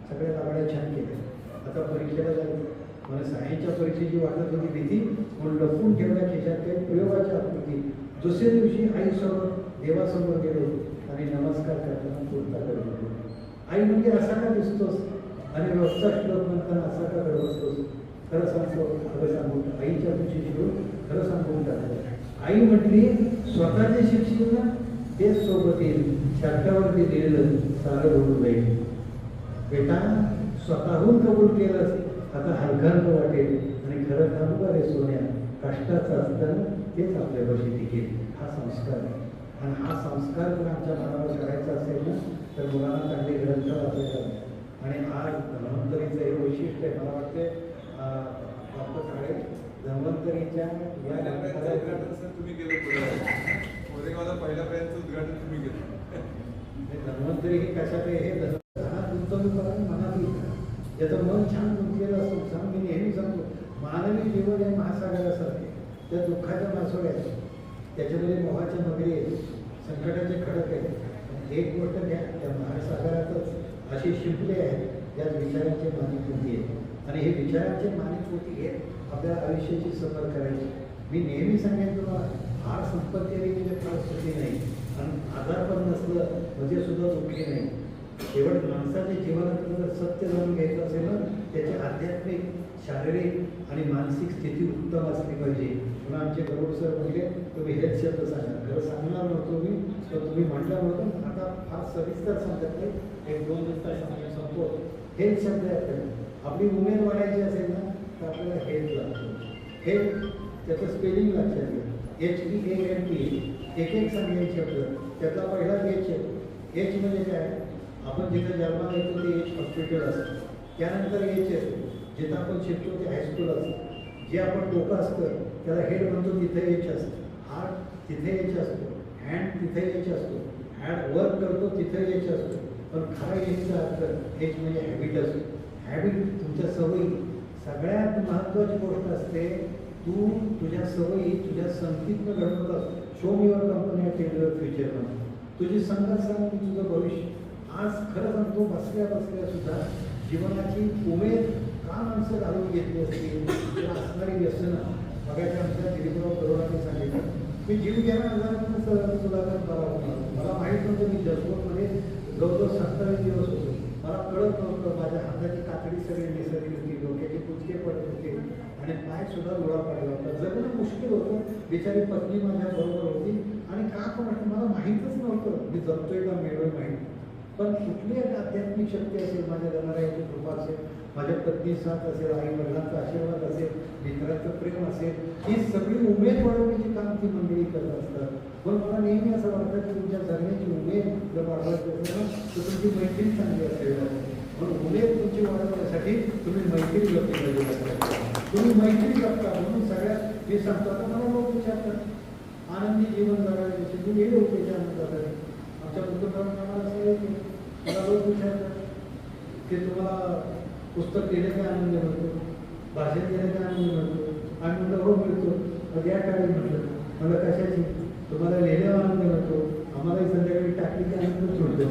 सगळ्या लावड्या छान केल्या. आता परीक्षेला झाली, मला सायन्सच्या परीक्षेची वाटत होती भीती, म्हणून लपवून ठेवल्या खिशात काही प्रयोगाच्या आकृती. दुसऱ्या दिवशी आईसमोर देवासमोर गेलो आणि नमस्कार करताना पूर्ता करतो. आई म्हणजे असा का दिसतोस आणि रोजचा श्लोक म्हणताना असा का घडवतोस? खरं सांगतो, खरं सांगून आईच्या दिवशी शिकून खरं सांगून टाकलं. आई म्हटली स्वतःचे शिक्षण ना तेच सोबत येईल, शाखावरती दिलेलं सारं बोलून जाईल. बेटा स्वतःहून कबूल केलंस, आता हलकांत वाटेल. आणि खरं सांगू रे सोन्या, कष्टाचं असतं तेच आपल्यापाशी टिकेल. हा संस्कार आहे. आणि हा संस्कार जर आमच्या मनावर करायचा असेल ना तर मुलांना चांगले ग्रंथ वाचायला. आणि आज धन्वंतरीचं हे वैशिष्ट्य आहे. मला वाटते डॉक्टर साळे धन्वंतरीच्या या तुम्ही केलं, पहिल्या पर्यंत उद्घाटन तुम्ही केलं. धन्वंतरी हे कशात आहे, हे गुंतवणूक मनात येईल. ज्याचं मन छान गुंतलेलं असतं. सांग मी नेहमी सांगतो, मानवी जीवन हे महासागरासारखे, त्या दुःखाच्या मासोळ्या आहेत, त्याच्यामध्ये मोहाच्या मगरी आहेत, संकटाचे खडक आहेत. एक गोष्ट घ्या, त्या महासागरातच अशी शिंपले आहेत ज्यात विचारांची मानिकपोती आहे. आणि हे विचारांचे मानिकपोती घेत आपल्या आयुष्याची सफर करायची. मी नेहमी सांगेन तुम्हाला, फार संपत्ती आली म्हणजे फार सुखी नाही, आणि आजार पण नसलं म्हणजे सुद्धा दुःखी नाही. शेवट माणसाच्या जीवनातलं जर सत्य जाणून घ्यायचं असेल ना, त्याची आध्यात्मिक, शारीरिक आणि मानसिक स्थिती उत्तम असली पाहिजे. म्हणून आमचे गरुड सर म्हणजे तुम्ही हेच शब्द सांगा. खरं सांगणार नव्हतो मी, तर तुम्ही म्हटल्यामुळं आता फार सविस्तर सांगत नाही, 1-2 मिनिटात सांगतो. हेच शब्द आहे आपल्याला. आपली उमेद वाढायची असेल ना तर आपल्याला हेच लागतो. हे त्याचं स्पेलिंग लक्षात घ्या. HEALT, एक सांगेल शब्द. त्यातला पहिला एच आहे. एच म्हणजे काय, आपण जिथं जन्माला येतो ते एच हॉस्पिटल असतं. त्यानंतर एच आहे, जिथं आपण शिकतो ते हायस्कूल असतं. जे आपण डोकं असतं त्याला हेड म्हणतो, तिथे एच असतं. हार्ट तिथे एच असतो, हँड तिथे एच असतो, हँड वर्क करतो तिथे एच असतो. पण खरा एचचा अर्थ एच म्हणजे हॅबिट असतो. हॅबिट तुमच्या सवयी. सगळ्यात महत्त्वाची गोष्ट असते, तू तुझ्या सवयी तुझ्या संगतीतनं घडवत असतो. Show me your company tell your future म्हणून. तुझी संगत सांग तुझं भविष्य. आज खरं सांगतो, बसल्या बसल्या सुद्धा जीवनाची उमेद का 10 माणसं घालून घेतली असतील तर असणारी व्यसनं बघायच्या आमच्या दिलीपराव तरुणांनी सांगितलं. मी जीव घेणार आजारातून सुधाकर बरा होणार. मला माहीत नव्हतं मी जसपूरमध्ये जवळजवळ 27 दिवस होतो. मला कळत नव्हतं. माझ्या हाताची कातडी सगळी निसरली होती, डोक्याचे कुचके पडत होते आणि पाय सुद्धा लोळा पडला होता. जगणं मुश्किल होतं. बिचारी पत्नी माझ्या बरोबर होती आणि का कोण मला माहीतच नव्हतं मी जगतोय का मेळोय माहीत. पण कुठली एक आध्यात्मिक शक्ती असेल, माझ्या गणारायाची कृपा असेल, माझ्या पत्नी साथ असेल, आई वडिलांचा आशीर्वाद असेल, मित्राचं प्रेम असेल, ही सगळी उमेद वाढवण्याची काम ती मंडळी करत असतात. पण मला नेहमी असं वाटतं की तुमच्या जगण्याची उमेद जर वाढवायची असेल ना तर तुमची मैत्री चांगली असेल. म्हणून उमेद तुमची वाढवण्यासाठी तुम्ही मैत्री जपली. तुम्ही मैत्री जपता म्हणून सगळ्यात मी सांगतो. आता मला लोक विचारतात आनंदी जीवन जगायचे तुम्ही हे लोक आनंदात आहे. आमच्या कुटुंबात आम्हाला असं आहे की मला लोक विचारतात की तुम्हाला पुस्तक लिहिण्याचा आनंद मिळतो, भाषण देण्याचा आनंद मिळतो. आणि म्हटलं हो मिळतो. मग या काळी म्हटलं मला कशाची तुम्हाला लिहिण्याचा आनंद मिळतो, आम्हालाही संध्याकाळी टाकली की आनंद सोडतो.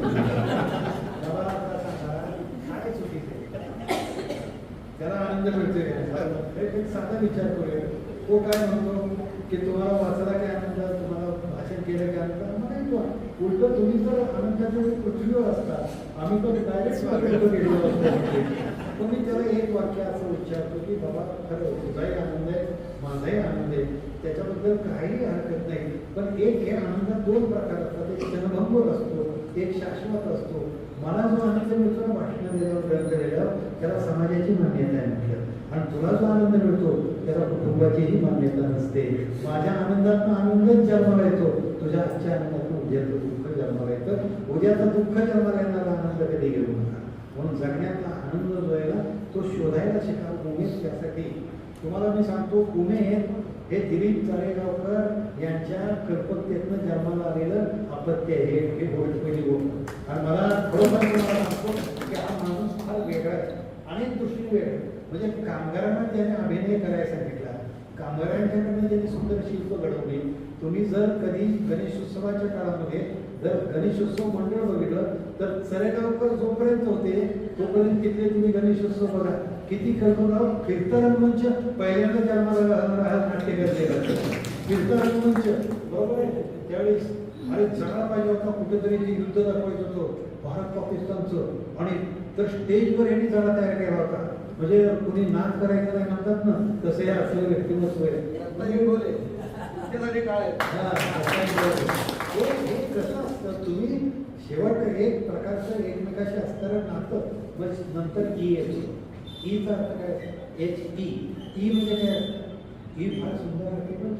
काय चुकीचं आहे, त्याला आनंद मिळतोय. एक साधा विचार करूया. तो काय म्हणतो की तुम्हाला वाचला काय आनंद, तुम्हाला भाषण केलं काय आनंद. उलट तुम्ही जर आनंदाच्या पृथ्वीवर असता, आम्ही तर डायरेक्ट स्वागत गेलेलो असतो. पण मी त्याला एक वाक्य असं उच्चारतो की बाबा खरं तुझाही आनंद आहे, माझाही आनंद आहे, त्याच्याबद्दल काही हरकत नाही. पण एक हे आनंदात 2 प्रकार असतात. एक क्षणभंगूर असतो, एक शाश्वत असतो. मला जो आनंद मिळतो ना भाषण दिल्यावर ग्रंथ दिल्यावर त्याला समाजाची मान्यता आहे म्हटलं. आणि तुला जो आनंद मिळतो त्याला कुटुंबाचीही मान्यता नसते. माझ्या आनंदात आनंदच जन्माला येतो, तुझ्या आजच्या आनंदातून उद्याचं दुःख जन्माला येतं. उद्याचा दुःख जन्माला येणारा आनंद कधी घेऊ नका. म्हणून जगण्यातला आनंद जो आहे ना तो शोधायला शिका. उमेद त्यासाठी तुम्हाला मी सांगतो, उमेद हे दिलीप चाळेगावकर यांच्या कल्पकतेतनं जन्माला आलेलं अपत्य आहे. हे गोष्ट पहिली गोष्ट. आणि मला खरोखर तुम्हाला सांगतो की हा माणूस फार वेगळा आहे, अनेक दृष्टीने वेगळा. म्हणजे कामगारांना त्याने अभिनय करायला सांगितला, कामगारांच्याकडनं त्यांनी सुंदर शिल्प घडवली. तुम्ही जर कधी गणेशोत्सवाच्या काळामध्ये जर गणेशोत्सव मंडळ बघितलं तर चरेगावकर जोपर्यंत होते तोपर्यंत तिथले तुम्ही गणेशोत्सव बघा. किती कल्पना. कीर्तनमंच पहिल्यांदा जन्माला हा नाट्यकर केला. कीर्तनमंच बरोबर आहे. त्यावेळेस अरे जगा पाहिजे होता कुठेतरी ते युद्ध दाखवायचं होतं भारत पाकिस्तानचं, आणि तर स्टेजवर यांनी जरा तयार केला होता. म्हणजे कुणी नाच करायचं नाही म्हणतात ना, तसं हे असलं व्यक्तिमत्व आहे. कसं असतं तुम्ही शेवट एक प्रकारचं एकमेकाशी असणारं नातं. मग नंतर ई येतो. ईचा अर्थ काय? HE. ई म्हणजे काय? ई फार सुंदर आहे. पण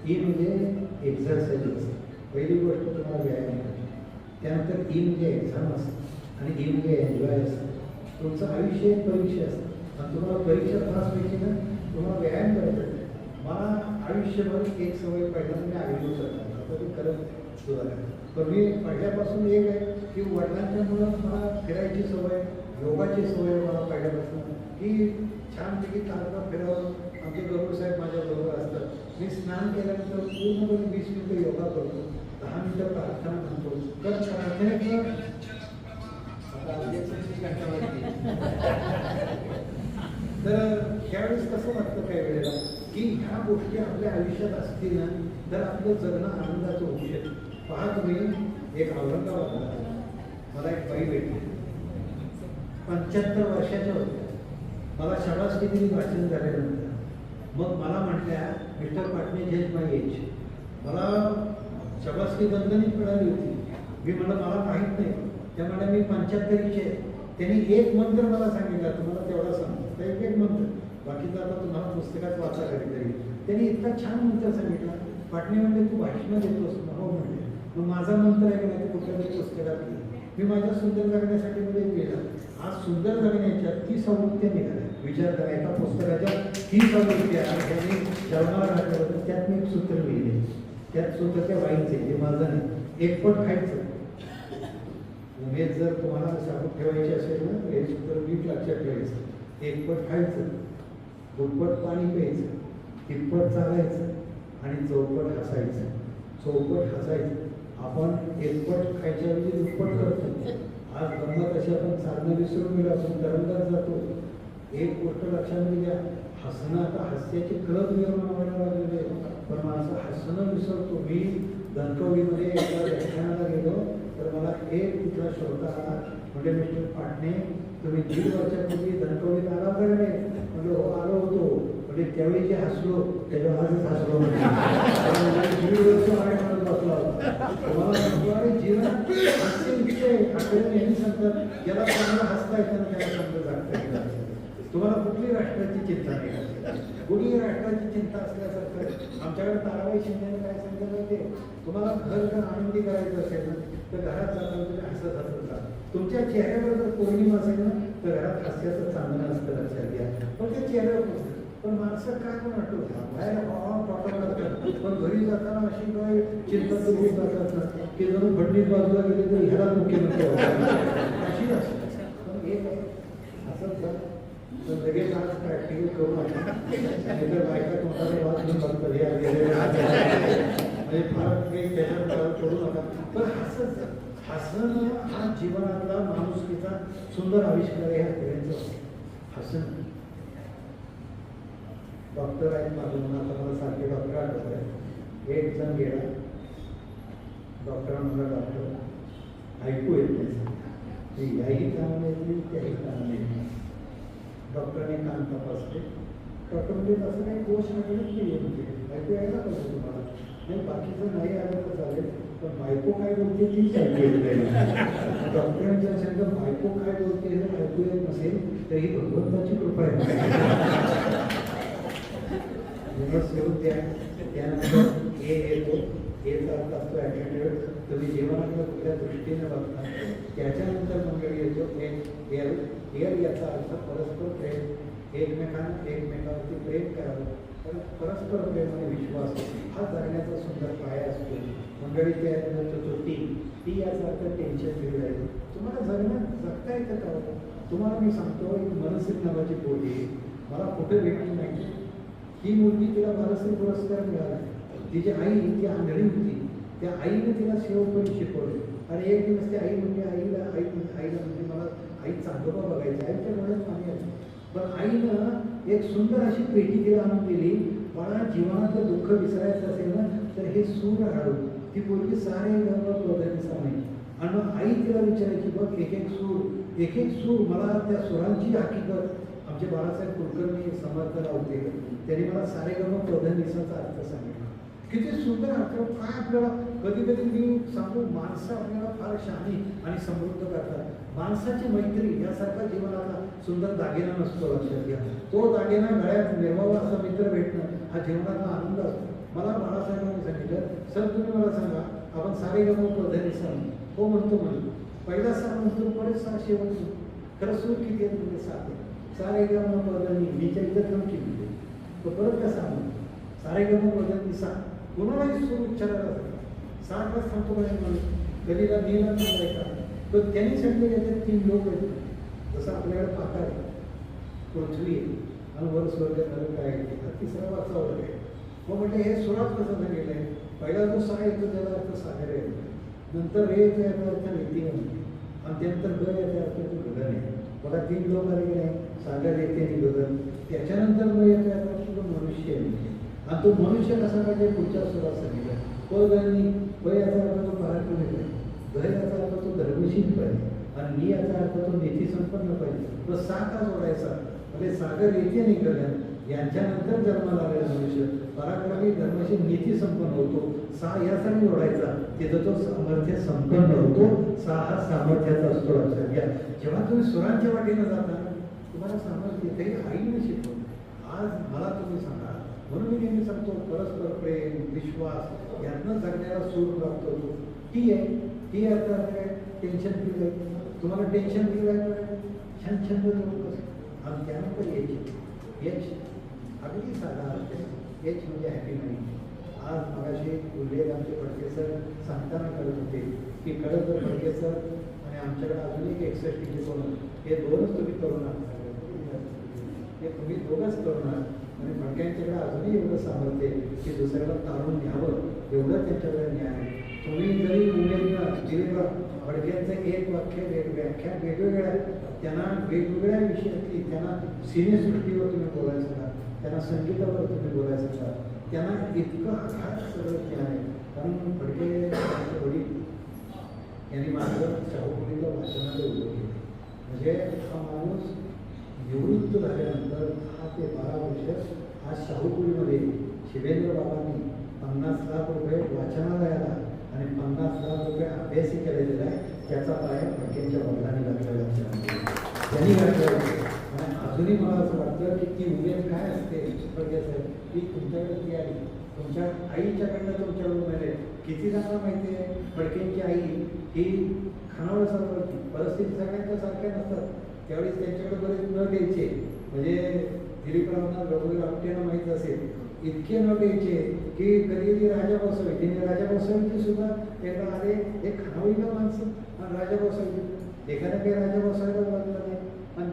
ई म्हणजे एक्झरसाइज असते. पहिली गोष्ट तुम्हाला व्यायाम करायची. त्यानंतर ई म्हणजे एक्झाम असतं आणि ई म्हणजे एन्जॉय असतं. तुमचं आयुष्य एक परीक्षा असते आणि तुम्हाला परीक्षा पास व्हायची ना तुम्हाला व्यायाम करायचा. मला आयुष्यभर एक सवय पहिल्यांदा मी आयुष्य करतो आता ते करत सुद्धा. पण मी पहिल्यापासून एक आहे की वडिलांच्यामुळं मला फिरायची सवय, योगाची सवय मला पहिल्यापासून की छानपैकी तालुका फिरावं. आमचे गरुड साहेब माझ्याबरोबर असतात. मी स्नान केल्यानंतर पूर्णपणे 20 मिनिटं योगा करतो, 10 मिनिटं प्रार्थना म्हणतो. तर प्रार्थनेत तर त्यावेळेस कसं वाटतं काही वेळेला की ह्या गोष्टी आपल्या आयुष्यात असतील ना तर आपलं जगणं आनंदाचं होऊ शकतं. पहा तुम्ही एक औरंगाबादला मला एक बाई भेटली, 75 वर्षाच्या होत्या. मला शाबासकीने भाषण झाल्यानंतर मग मला म्हटल्या मिस्टर पाटणे जज माय एज. मला शाबासकी दणदणीत मिळाली होती. मी म्हणलं मला माहीत नाही. त्यामुळे मी 75चे. त्यांनी एक मंत्र मला सांगितला, तुम्हाला तेवढा सांगतो. एक मंत्र, बाकीचं आता तुम्हाला पुस्तकात वाचा कधीतरी. त्यांनी इतका छान मंत्र सांगितला. पाटणे म्हणजे तू भाषणं देतोस. हो म्हणजे मग माझा मंत्र आहे की नाही ते कुठल्यातरी पुस्तकात मी माझ्या सुंदर जगण्यासाठी मध्ये केला. आज सुंदर जगण्याच्या 30 आवृत्त्या निघाल्या. विचार करा, एका पुस्तकाच्या 30 आवृत्त्या आणि त्यांनी जन्माला घातल्याबद्दल त्यात मी एक सूत्र लिहिले. त्यात सूत्र त्या वाईनचे जे माझं नाही, एकपट खायचं. उमेद जर तुम्हाला साबूत ठेवायची असेल ना तर हे सूत्र नीट लक्षात ठेवायचं. एकपट खायचं, दुप्पट पाणी प्यायचं, तिप्पट चालायचं आणि चौपट हसायचं. चौपट हसायचं. आपण एकपट खायच्याऐवजी दुप्पट करतो. आज गंमत अशी आपण साधनं विसरून गेलो, आपण तरंगात जातो. एक गोष्ट लक्षात घ्या, हसणं आता हास्याची कळत निर्माण व्हायला लागलेली आहे, पण माणसं हसणं विसरतो. मी धनकवडीमध्ये एका व्याख्यानाला गेलो तर मला एक तिथला श्रोता आला, म्हणजे मिस्टर पाटणे तुम्ही 1.5 वर्षापूर्वी धनकवडीत आला का नाही? म्हणजे हो आलो होतो, म्हणजे त्यावेळी जे हसलो त्याच्यावर आजच हसलो. 1.5 वर्ष म्हणत बसला होता. तुम्हाला सांगतो जीवनात हास्य विषय आपल्याला नेहमी सांगतात, ज्याला चांगलं हसता येतं ना त्याला चांगलं जागता येतं. तुम्हाला कुठली राष्ट्राची चिंता नाही, कुणी राष्ट्राची चिंता असल्यासारखं आमच्याकडे ताराबाई शिंदेने काय सांगितलं होते, तुम्हाला घर जर आनंदी करायचं असेल ना तर घरात जाताना तुम्ही हसत हसत जा. तुमच्या चेहऱ्यावर जर पौर्णिमा असेल ना तर घरात हास्याचं चांगलं असतं, लक्षात घ्या. पण त्या चेहऱ्यावर पण माणसं काय पण वाटतं बाहेर करतात, पण घरी जाताना अशी काय चिंता सुरू जातात ना की जणू फडणीस बाजूला गेले तर ह्याला मुख्यमंत्री अशी असते. पण एक असंच जर लगेच आज प्रॅक्टिकल करू नका, नाहीतर बायका तोंडाला वाद घेऊन बघतात हे म्हणजे फार काही त्याच्यात करू नका. पण हसत जा. हसणं हा जीवनातला माणुसकीचा सुंदर आविष्कार आहे. ह्या पिढ्यांचं हसणं. डॉक्टर आहेत माझं, आता मला सारखे डॉक्टर आठवत आहे. एक जण गेला डॉक्टरांना, डॉक्टर ऐकू येत नाही, याही कामाला येते त्याही कामाला येते. डॉक्टरने कान तपासले, डॉक्टर म्हणजे असं काही दोष नाही ऐकू यायला पाहिजे तुम्हाला, नाही बाकीचं नाही आलं तर चालेल, पण बायको काय बोलते तीच ऐकू येत नाही. डॉक्टरांच्या सांगितलं बायको काय बोलते हे ऐकू येत नसेल तर ही भगवंताची कृपा आहे. त्यानंतर हे येतो, हेचा अर्थ असतो ॲटिट्यूड. तुम्ही जीवनाकडे कुठल्या दृष्टीने बघता. त्याच्यानंतर मंडळी येतो एअर याचा अर्थ परस्पर प्रेम, एकमेकावरती प्रेम करावं, परस्पर प्रेम आणि विश्वास हा जगण्याचा सुंदर पाया असतो. मंडळी त्यानंतर टी याचा अर्थ टेन्शन फ्री आहे. तुम्हाला जगता येतं का? तुम्हाला मी सांगतो, एक मनसिक नावाची पोरगी मला कुठे भेटली नाही. ही मुलगी तिला बालश्री पुरस्कार मिळाला. तिची आई ती आंधळी होती, त्या आईने तिला शेवटपर्यंत शिकवले. आणि एक दिवस ती आई म्हणजे आईला म्हणजे मला आई चांदोबा बघायची, आईच्या डोळ्यात पाणी आलं. पण आईनं एक सुंदर अशी पेटी तिला आणून दिली. मला जीवनातलं दुःख विसरायचं असेल ना तर हे सूर हाडू. ती पोरगी सारे बदलचा नाही. आणि मग आई तिला विचारायची, बघ एक एक सूर मला त्या सुरांची हकीकत. आमचे बाळासाहेब कुलकर्णी समर्थ होते, त्यांनी मला सारेगम पधनिसाचा अर्थ सांगितला. किती सुंदर अर्थ. काय आपल्याला कधी कधी मी सांगू, माणसं आपल्याला फार शहाणी आणि समृद्ध करतात. माणसाची मैत्री यासारखा जीवनाचा सुंदर दागिना नसतो, लक्षात घ्या. तो दागिना गळ्यात मिळवावा असा मित्र भेटणं हा जीवनाचा आनंद असतो. मला बाळासाहेबांनी सांगितलं, सर तुम्ही मला सांगा, आपण सारेगम पधनिसा हो म्हणतो म्हणून पहिला सा म्हणतो, परत सा शेवट. खरं सूर किती आहे म्हणजे 7 आहे. सारेगम पधनी मीच्या इथं कम किती तो परत कसा म्हणतो सारेगम पधनी सा. कुणालाही सूर उच्चारायला 7ला सांगतो म्हणून कधीला नीला सांगायचा. तर त्यांनी सांगितलं याच्यात 3 लोक आहेत. जसं आपल्याकडे पाताळ आहे, पृथ्वी आहे आणि वर स्वर्ग झालं काय आहे, हा 3रा वाचा वर्ग आहे. मग म्हणजे हे सुरात कसं सांगितलं आहे, पहिला जो सा येतो त्याला अर्थ सागर आहे, नंतर रे येतो याचा अर्थ नीती आहे, आणि त्यानंतर ग याचा अर्थ तो गगन आहे. बघा 3 लोक आले नाही, सागर येते आणि गगन. त्याच्यानंतर ग याचा अर्थ तो मनुष्य आहे. आणि तो मनुष्य कसा पाहिजे पुढच्या सुरात सांगितलं. प याचा अर्थ तो पराक्रमी पाहिजे, ग याचा अर्थ तो धर्मशील पाहिजे, आणि नी याचा अर्थ तो नीती संपन्न पाहिजे. तो सा का जोडायचा, म्हणजे सागर येते आणि गगन यांच्यानंतर जन्माला आलेला मनुष्य पराक्रमी धर्मशील नीती संपन्न होतो. सा यासाठी जोडायचा, तिथं तो सामर्थ्य संपन्न होतो. सा हा सामर्थ्याचा असतो, लक्षात घ्या. जेव्हा तुम्ही सुरांच्या वाटेनं जाता तुम्हाला सामर्थ्य तरी आईने शिकवलं. आज मला तुम्ही सांगा, म्हणून मी नेहमी सांगतो, परस्पर प्रेम विश्वास यातनं जगण्याला सूर प्राप्त होतो. टी आहे, टी अर्थ काय, टेन्शन फ्री आहे. तुम्हाला टेन्शन फ्री राहायचं, छान छंद करू कसं. आणि त्यानंतर एच अगदी साधा अर्थ आहे. एच म्हणजे हॅपी माइंड. आज मगाशी उल्लेख आमचे फडके सर सांगताना करत होते की खरं तर फडके सर आणि आमच्याकडे अजून एक 61 कोण हे 2च तुम्ही तरुण आहात. हे तुम्ही 2च तरुण आहात आणि फडक्यांच्याकडे अजूनही एवढं सामर्थ्य आहे की दुसऱ्याला तारून न्यावं एवढं त्यांच्याकडे न्याय आहे. तुम्ही जरी उमेदनं दिलीपराव फडकेंचं एक वाक्य व्याख्या वेगवेगळ्या त्यांना वेगवेगळ्या विषयातली त्यांना सिनेसृष्टीवर तुम्ही बोलायचं का, त्यांना संगीतावर तुम्ही बोलायचं का, त्यांना इतकं अगाध सगळं ज्ञान आहे. कारण फडके यांचे वडील यांनी माझं शाहूपुरीला वाचनाला उभं केलं. म्हणजे हा माणूस निवृत्त झाल्यानंतर 10 ते 12 वर्ष आज शाहूपुरीमध्ये शिवेंद्र बाबांनी 50 लाख रुपये वाचनालयाला आणि 50 लाख रुपये अभ्यासी केलेला आहे. त्याचा पाया फडकेंच्या वडिलांनी घातलेला त्यांनी घातलेला आहे. आणि अजूनही मला असं वाटतं की ती उमेद काय असते फडके साहेब, की तुमच्याकडे ती आली तुमच्या आईच्याकडनं तुमच्याकडून मिळेल. किती जणांना माहिती आहे फडकेंची आई ही खानावळसारखं होती. परिस्थिती सगळ्यांच्या सारख्या नसतात. त्यावेळेस त्यांच्याकडे बरेच नट यायचे. म्हणजे दिलीपरावांना रघुवीर आपटेंना माहीत असेल इतके नट यायचे की कधी कधी राजा बसवी तिने राजा बसवीची सुद्धा एकदा आले एक खानावळीला माणसं आणि राजा बसवी एखाद्या काही राजा बसवायला बोलला नाही. आणि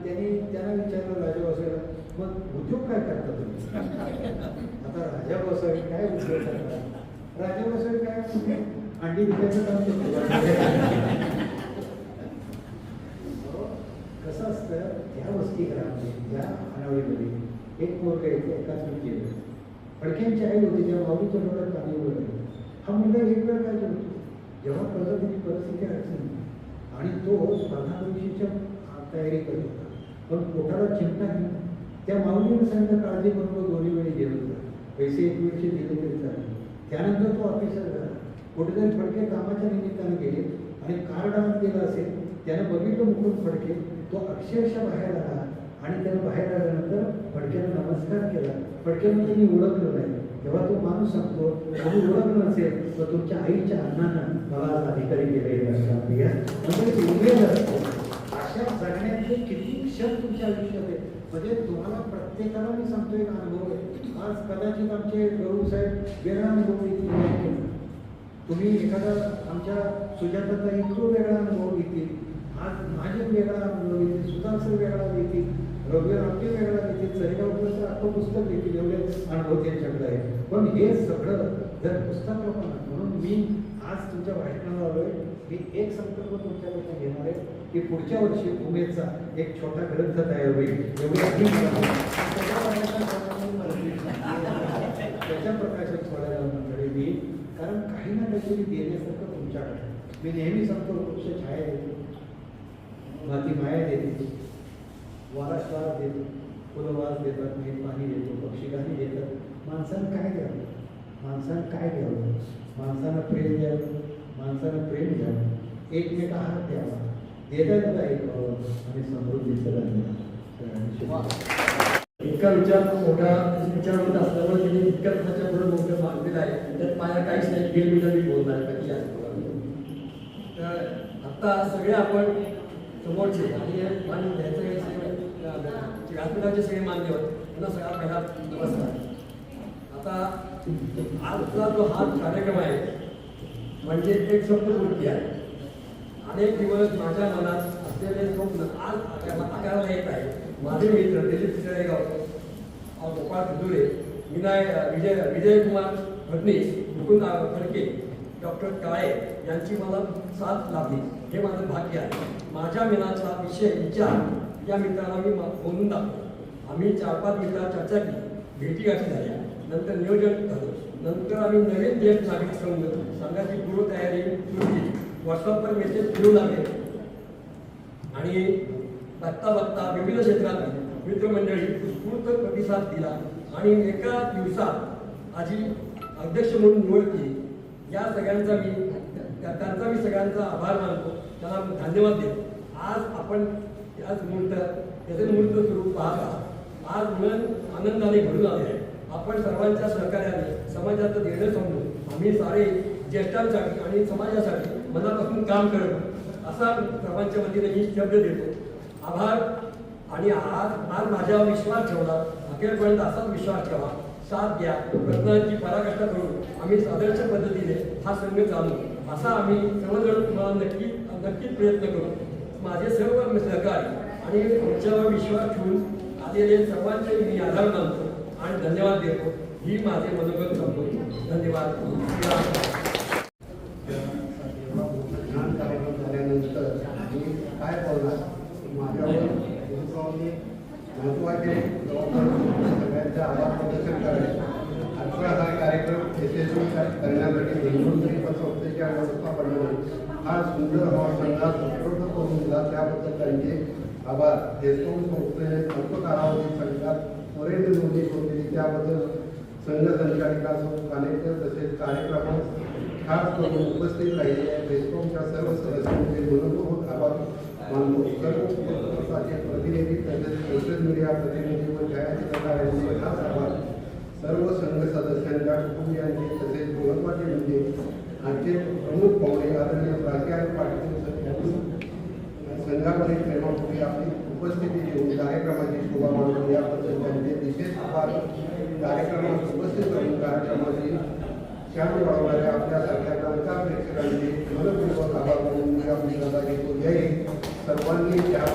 त्यांना विचारलं राजा बसवायला मग उद्योग काय करता तुम्ही. आता राजा बसवी काय उद्योग करतात. राजा बसवी काय अंडी विकायचं काम करतो. कसं असतं त्या वसतिगृहामध्ये या खानावळीमध्ये एक पोरगा येते एकाच मी केलं. फडक्यांची आई होती त्या माऊलीच्या डोळ्यात पाणी उभं हा मुलगा एक वेळ काय करतो जेव्हा प्रगतीची परिस्थिती अडचण आणि तो स्पर्धा परीक्षेच्या तयारी करत होता. पण पोटाला चिंता घेऊन त्या माऊलीने सांगितलं काळजी करून दोन्ही वेळी गेलो होता. पैसे एक वेळचे दिले तरी चालेल. त्यानंतर तो ऑफिसर झाला. कुठेतरी फडके कामाच्या निमित्ताने गेले आणि कार्ड आणून दिलं असेल. त्यानं बघितलं मुकुंद फडके. तो अक्षरशः बाहेर आला आणि त्यानं बाहेर आल्यानंतर फडक्यानं नमस्कार केला. फडक्यानं त्यांनी ओळखलं नाही. तेव्हा तो माणूस सांगतो तुम्ही ओळखलं नसेल तर तुमच्या आईच्या अन्नानं मला आज अधिकारी केले म्हणजे उमेद असतो. अशा जगण्याचे किती क्षण तुमच्या आयुष्यात आहे. म्हणजे तुम्हाला प्रत्येकाला मी सांगतो एक अनुभव आहे. आज कदाचित आमचे गौरव साहेब वेगळा अनुभव येतील. तुम्ही एखादा आमच्या सुजाताचा इतकं वेगळा अनुभव घेतील. आज माझे वेगळा अनुभव येतील. सुधाकर वेगळा येतील. रघुवीर आपटे वेगळा येतील. चरेगावचं अख्खं पुस्तक येतील. एवढे अनुभव त्यांच्याकडे आहे. पण हे सगळं जर पुस्तक म्हणून मी आज तुमच्या भाषणाला आलोय. मी एक संकल्प तुमच्याकडून घेणार आहे की पुढच्या वर्षी उमेदचा एक छोटा ग्रंथ तयार होईल. त्याच्या प्रकाशात सोडायला मंडळी मी कारण काही ना काहीतरी देण्यासारखं तुमच्याकडे. मी नेहमी सांगतो वृक्ष छाया देतो, माती माया देते, वारा श्वास देतो, फुलं वास देतात, मी पाणी देतो, पक्षी गाणी देतात. माणसानं काय द्यावं, माणसानं काय द्यावं, माणसानं प्रेम द्यावं, माणसानं प्रेम द्यावं, एकमेका हात द्यावा, देताना ऐकावं आणि समृद्धीचं इतका विचार मोठा विचार होत असल्यामुळे त्यांनी इतक्या त्याच्या पुढे मोठं मागलेलं आहे. त्यात माझ्या काहीच नाही. 1.5 मिनिटं मी बोलणार बाकी तर आत्ता सगळे आपण समोरचे आणि व्यासपीठाचे सगळे मान्यवर त्यांना सगळा पहिला नमस्कार. आता आजचा जो हा कार्यक्रम आहे म्हणजे एक स्वप्नपूर्ती आहे. अनेक दिवस माझ्या मनात असलेले स्वप्न आज आकाराला येत आहे. माझे मित्र दिलीप चरेगाव, गोपाळ खुदुरे, विजयकुमार फडणीस, मुकुंद फडके, डॉक्टर काळे यांची मला साथ लाभली. हे माझं भाग्य आहे. माझ्या मनाचा विचार या मित्रांना मी बोलून दाखवतो. आम्ही 4-5 मित्रांत चर्चा केली, भेटीगाठी झाल्या, नंतर नियोजन झालं. नंतर आम्ही नवीन ज्येष्ठ नागरिक संघाची पूर्वतयारी सुरू केली. व्हॉट्सअपवर मेसेज फिरू लागले आणि बघता विविध क्षेत्रातील मित्रमंडळी उत्स्फूर्त प्रतिसाद दिला आणि एका दिवसात आजी अध्यक्ष म्हणून निवड केली. या सगळ्यांचा त्यांचा मी सगळ्यांचा आभार मानतो, त्यांना धन्यवाद देतो. आज आपण त्याचे मूर्त स्वरूप पाहत आहात. आज मन आनंदाने भरून आले आहे. आपण सर्वांच्या सहकार्याने समाजाचं देणं समजून आम्ही सारे ज्येष्ठांसाठी आणि समाजासाठी मनापासून काम करतो असा सर्वांच्या वतीने मी शब्द देतो. आभार. आणि आज माझ्यावर विश्वास ठेवला, अखेरपर्यंत असाच विश्वास ठेवा, साथ द्या. प्रयत्नांची पराकाष्ठा करून आम्ही आदर्श पद्धतीने हा संघ चालू असा आम्ही सर्वजण तुम्हाला नक्कीच प्रयत्न करू. माझे सर्व सहकारी आणि तुमच्यावर विश्वास ठेवून आलेले सर्वांचे मी आभार मानतो आणि धन्यवाद देतो. ही माझे मनोगत संपवतो. धन्यवाद. यशस्वी करण्यासाठी धन्वंतरी संस्थेच्या व्यवस्थापनाने हा सुंदर हवा संघात उपलब्ध करून दिला त्याबद्दल त्यांचे आभार. हेस्कॉम संस्थेने अल्प कालावधीत संघात त्वरित नोंदणी करून दिली त्याबद्दल संघ संचालिका कानेकर तसेच कार्यक्रमात खास करून उपस्थित राहिलेल्या हेस्कॉमच्या सर्व सदस्यांचे मनपूर्वक आभार मानतो. सर्व उपक्रमाचे प्रतिनिधी तसेच सोशल मीडिया प्रतिनिधी व छायाचित्रकारांचे खास आभार. सर्व संघ सदस्यांच्या कुटुंबियांचे तसेच महत्त्वाचे म्हणजे आजचे प्रमुख पाहुणे आदरणीय प्राचार्य पाटील यांनी संघावरील प्रेमापोटी आपली उपस्थिती देऊन कार्यक्रमाची शोभा मानली याबद्दल त्यांचे विशेष आभार. कार्यक्रमात उपस्थित राहून कार्यक्रमाची शान वाढवणाऱ्या आपल्यासारख्या जाणकार प्रेक्षकांचे मनपूर्वक आभार मानून मी आपली रजा घेतो. जय हिंद. सर्वांनी त्या